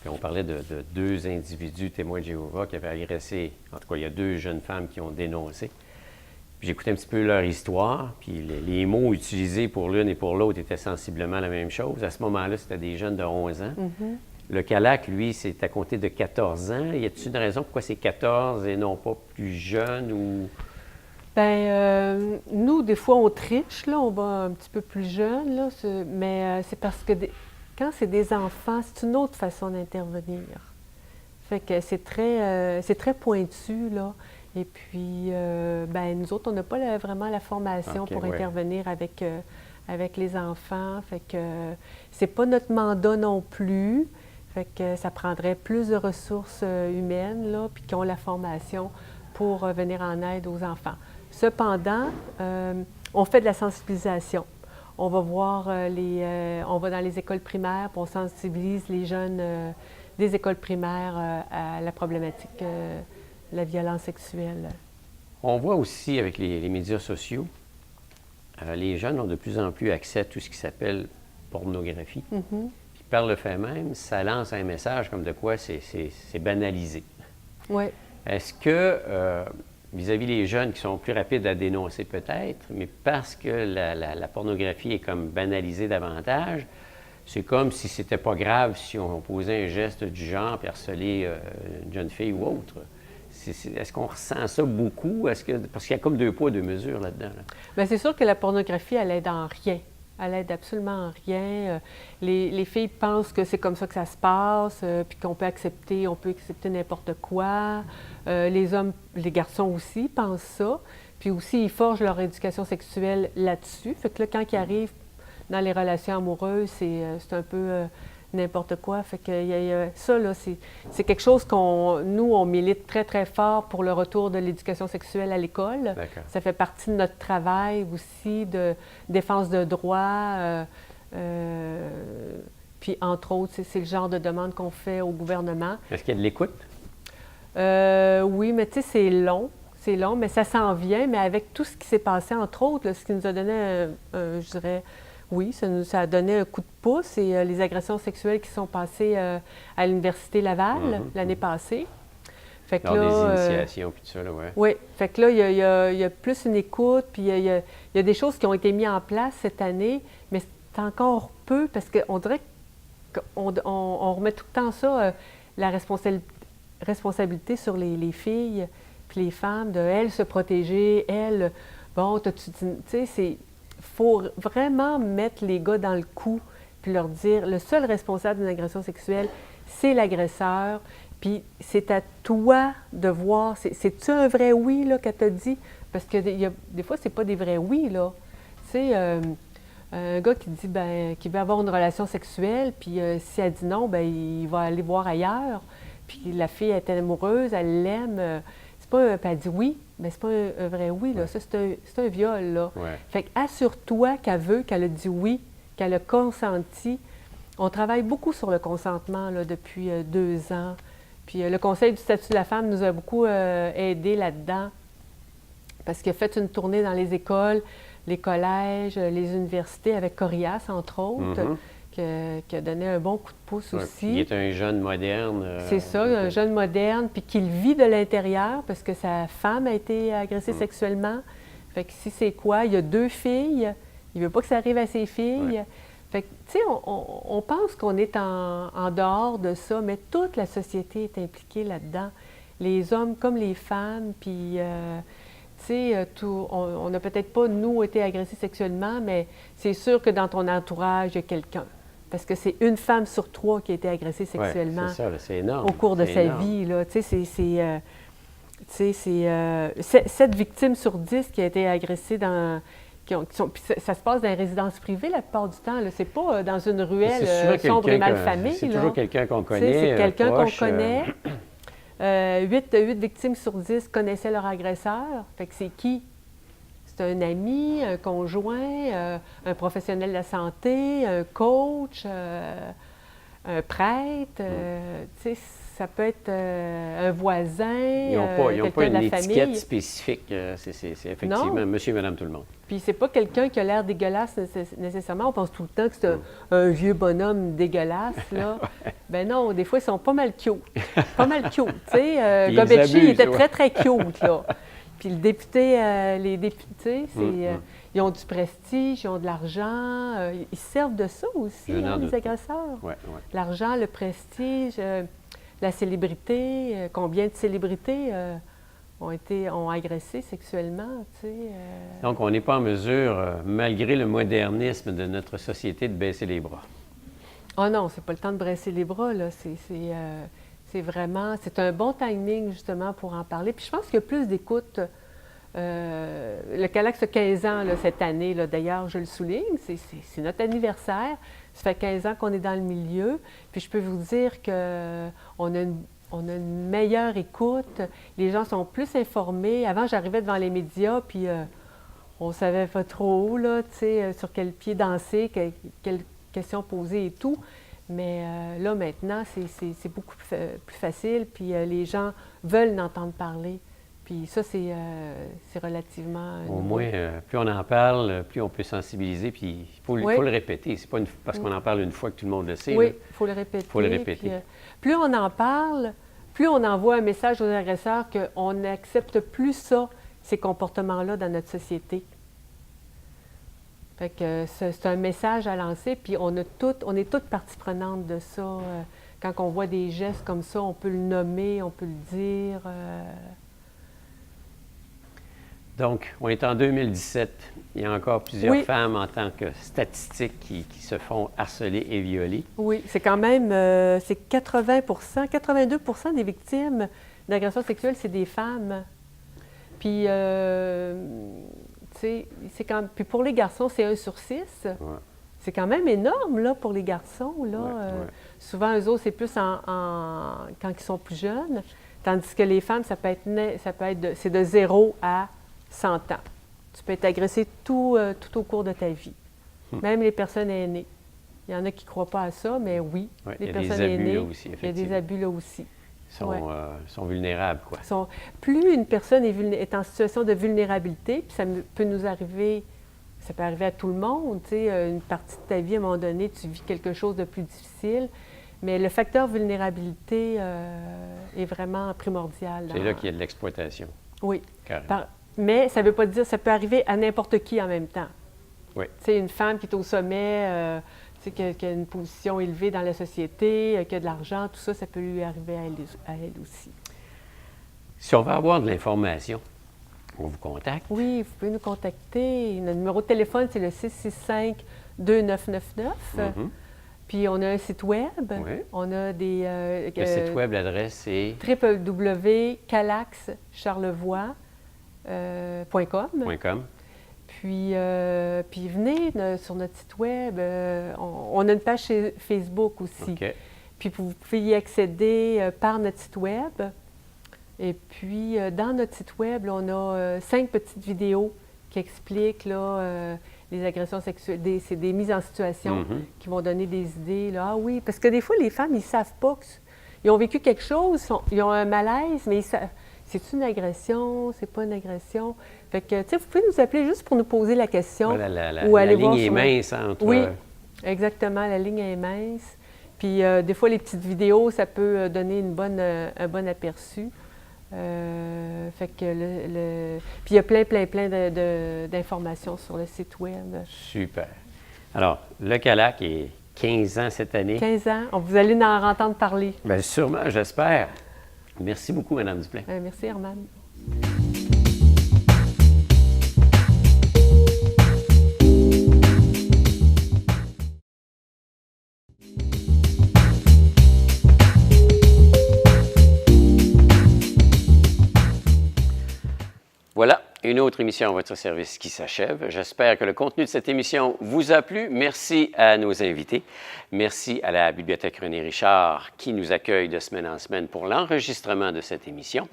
Puis on parlait de 2 individus témoins de Jéhovah qui avaient agressé, en tout cas, il y a 2 jeunes femmes qui ont dénoncé. Puis j'écoutais un petit peu leur histoire, puis les mots utilisés pour l'une et pour l'autre étaient sensiblement la même chose. À ce moment-là, c'était des jeunes de 11 ans. Le CALAC, lui, c'est à compter de 14 ans. Y a-t-il une raison pourquoi c'est 14 et non pas plus jeune ou... Bien, nous, des fois, on triche, là, on va un petit peu plus jeune, là, mais c'est parce que quand c'est des enfants, c'est une autre façon d'intervenir. Fait que c'est très pointu, là. Et puis, ben, nous autres, on n'a pas vraiment la formation OK, pour ouais. intervenir avec les enfants. Fait que c'est pas notre mandat non plus. Fait que ça prendrait plus de ressources humaines, là, puis qui ont la formation pour venir en aide aux enfants. Cependant, on fait de la sensibilisation. On va voir on va dans les écoles primaires, puis on sensibilise les jeunes des écoles primaires à la problématique de la violence sexuelle. On voit aussi avec les médias sociaux les jeunes ont de plus en plus accès à tout ce qui s'appelle pornographie. Mhm. Puis par le fait même, ça lance un message comme de quoi c'est banalisé. Oui. Est-ce que, vis-à-vis les jeunes qui sont plus rapides à dénoncer peut-être, mais parce que la pornographie est comme banalisée davantage, c'est comme si c'était pas grave si on posait un geste du genre puis harceler une jeune fille ou autre. Est-ce qu'on ressent ça beaucoup? Parce qu'il y a comme deux poids, deux mesures là-dedans. Là. Bien, c'est sûr que la pornographie, elle aide en rien. Elle aide absolument en rien. Les filles pensent que c'est comme ça que ça se passe, puis qu'on peut accepter n'importe quoi. Les hommes, les garçons aussi pensent ça. Puis aussi, ils forgent leur éducation sexuelle là-dessus. Fait que là, quand ils arrivent dans les relations amoureuses, c'est un peu n'importe quoi. Fait que ça, là, c'est quelque chose nous, on milite très, très fort pour le retour de l'éducation sexuelle à l'école. D'accord. Ça fait partie de notre travail aussi de défense de droits. Puis, entre autres, c'est le genre de demande qu'on fait au gouvernement. Est-ce qu'il y a de l'écoute? Oui, mais tu sais, c'est long. C'est long, mais ça s'en vient. Mais avec tout ce qui s'est passé, entre autres, là, ce qui nous a donné, je dirais, oui, ça a donné un coup de pouce. Et les agressions sexuelles qui sont passées à l'Université Laval l'année passée. Fait que Lors des initiations, puis tout ça, là, ouais. Oui. Fait que là, il y a plus une écoute, puis il y a des choses qui ont été mises en place cette année, mais c'est encore peu, parce qu'on dirait qu'on remet tout le temps ça, la responsabilité sur les filles, puis les femmes, de elles se protéger, elles, bon, tu sais, faut vraiment mettre les gars dans le coup, puis leur dire, le seul responsable d'une agression sexuelle, c'est l'agresseur, puis c'est à toi de voir, c'est-tu un vrai oui, là, qu'elle t'a dit? Parce que des fois, c'est pas des vrais oui, là. Tu sais, un gars qui dit, qu'il veut avoir une relation sexuelle, puis si elle dit non, il va aller voir ailleurs, puis la fille est amoureuse, elle l'aime, puis elle dit oui, mais c'est pas un vrai oui, là. Ouais. Ça, c'est un viol, là. Ouais. Fait que assure-toi qu'elle a dit oui, qu'elle a consenti. On travaille beaucoup sur le consentement, là, depuis 2 ans. Puis le Conseil du statut de la femme nous a beaucoup aidés là-dedans, parce qu'il a fait une tournée dans les écoles, les collèges, les universités, avec Corias, entre autres, qui a donné un bon coup de pouce aussi. Il est un jeune moderne. C'est ça, un jeune moderne, puis qui le vit de l'intérieur, parce que sa femme a été agressée sexuellement. Fait que si c'est quoi? Il y a 2 filles, il ne veut pas que ça arrive à ses filles. Ouais. Fait que, tu sais, on pense qu'on est en dehors de ça, mais toute la société est impliquée là-dedans. Les hommes comme les femmes, puis, tu sais, on n'a peut-être pas, nous, été agressés sexuellement, mais c'est sûr que dans ton entourage, il y a quelqu'un. Parce que c'est une femme sur 3 qui a été agressée sexuellement. Ouais, c'est ça, c'est énorme. Au cours de sa vie, là. Tu sais, c'est 7 victimes sur 10 qui a été agressées dans... Puis ça se passe dans les résidences privées la plupart du temps. C'est pas dans une ruelle sombre et mal famée. C'est toujours quelqu'un qu'on connaît. C'est quelqu'un qu'on connaît. 8 victimes sur 10 connaissaient leur agresseur. Fait que c'est qui? C'est un ami, un conjoint, un professionnel de la santé, un coach, un prêtre. Tu sais, ça peut être un voisin, ils n'ont pas une étiquette spécifique. C'est effectivement monsieur et madame tout le monde. Puis c'est pas quelqu'un qui a l'air dégueulasse nécessairement. On pense tout le temps que c'est un vieux bonhomme dégueulasse, là. Ben non, des fois, ils sont pas mal cute. Pas mal cute, tu sais. Gobetchi, il était très, très cute, là. Puis les députés, ils ont du prestige, ils ont de l'argent. Ils servent de ça aussi, les agresseurs. Ouais. L'argent, le prestige, la célébrité. Combien de célébrités ont agressé sexuellement, tu sais. Donc, on n'est pas en mesure, malgré le modernisme de notre société, de baisser les bras. Oh non, c'est pas le temps de baisser les bras, là. C'est vraiment... C'est un bon timing, justement, pour en parler. Puis je pense qu'il y a plus d'écoute. Le Calax a 15 ans, là, cette année. Là, d'ailleurs, je le souligne, c'est notre anniversaire. Ça fait 15 ans qu'on est dans le milieu. Puis je peux vous dire qu'on a une meilleure écoute. Les gens sont plus informés. Avant, j'arrivais devant les médias, puis on ne savait pas trop, là, tu sais, sur quel pied danser, quelles questions poser et tout. Mais là, maintenant, c'est beaucoup plus facile, puis les gens veulent en entendre parler. Puis ça, c'est relativement Au nouveau. moins, plus on en parle, plus on peut sensibiliser, puis il faut, Oui. faut le répéter. C'est pas parce qu'on en parle une fois que tout le monde le sait. Oui, là. il faut le répéter. Faut le répéter. Puis, plus on en parle, plus on envoie un message aux agresseurs qu'on n'accepte plus ça, ces comportements-là dans notre société. Fait que c'est un message à lancer, puis on est toutes partie prenante de ça. Quand on voit des gestes comme ça, on peut le nommer, on peut le dire. Donc, on est en 2017. Il y a encore plusieurs Oui. femmes en tant que statistiques qui se font harceler et violer. Oui, c'est quand même, c'est 82 des victimes d'agressions sexuelles, c'est des femmes. Puis, tu sais, puis pour les garçons, c'est 1 sur 6. Ouais. C'est quand même énorme, là, pour les garçons, là. Ouais. Souvent, eux autres, c'est plus quand ils sont plus jeunes, tandis que les femmes, c'est de 0 à 100 ans. Tu peux être agressé tout au cours de ta vie, même les personnes aînées. Il y en a qui ne croient pas à ça, mais oui, Ouais, les il y a des personnes abus aînées, là aussi, il y a des effectivement. abus là aussi. Sont vulnérables, quoi. Plus une personne est en situation de vulnérabilité, puis peut nous arriver, ça peut arriver à tout le monde, tu sais, une partie de ta vie, à un moment donné, tu vis quelque chose de plus difficile, mais le facteur vulnérabilité est vraiment primordial. C'est là qu'il y a de l'exploitation, Oui. carrément. Mais ça ne veut pas dire, ça peut arriver à n'importe qui en même temps. Oui. Tu sais, une femme qui est au sommet, tu sais, qui a une position élevée dans la société, qui a de l'argent, tout ça, ça peut lui arriver à elle aussi. Si on veut avoir de l'information, on vous contacte. Oui, vous pouvez nous contacter. Notre numéro de téléphone, c'est le 665-2999. Mhm. Puis on a un site web. Oui. On a des... Le site web, l'adresse est www.calaxcharlevoix.com. Puis venez sur notre site web. On a une page Facebook aussi. OK. Puis vous pouvez y accéder par notre site web. Et puis, dans notre site web, là, on a 5 petites vidéos qui expliquent là, les agressions sexuelles. C'est des mises en situation qui vont donner des idées. Là. Ah oui, parce que des fois, les femmes, ils ne savent pas. Ils ont vécu quelque chose, ils ont un malaise, mais ils savent. C'est une agression, c'est pas une agression. Fait que, tu sais, vous pouvez nous appeler juste pour nous poser la question. Voilà, ou la aller ligne voir est sur mince entre... Oui, exactement, la ligne est mince. Puis, des fois, les petites vidéos, ça peut donner un bon aperçu. Fait que Puis, il y a plein d'informations sur le site web. Super. Alors, le CALAC est 15 ans cette année. 15 ans. Vous allez en entendre parler. Bien, sûrement, j'espère. Merci beaucoup, Mme Duplain. Merci, Herman. Voilà, une autre émission à votre service qui s'achève. J'espère que le contenu de cette émission vous a plu. Merci à nos invités. Merci à la Bibliothèque René Richard qui nous accueille de semaine en semaine pour l'enregistrement de cette émission.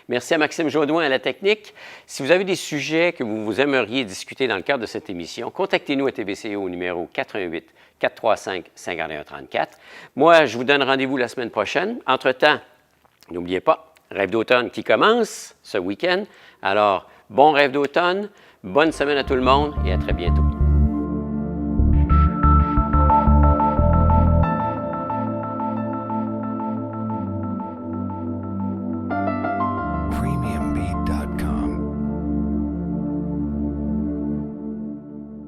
Merci à Maxime Jaudoin à la technique. Si vous avez des sujets que vous aimeriez discuter dans le cadre de cette émission, contactez-nous à TBCO au numéro 88 435 5134. Moi, je vous donne rendez-vous la semaine prochaine. Entre-temps, n'oubliez pas, Rêve d'automne qui commence ce week-end. Alors, bon rêve d'automne, bonne semaine à tout le monde et à très bientôt.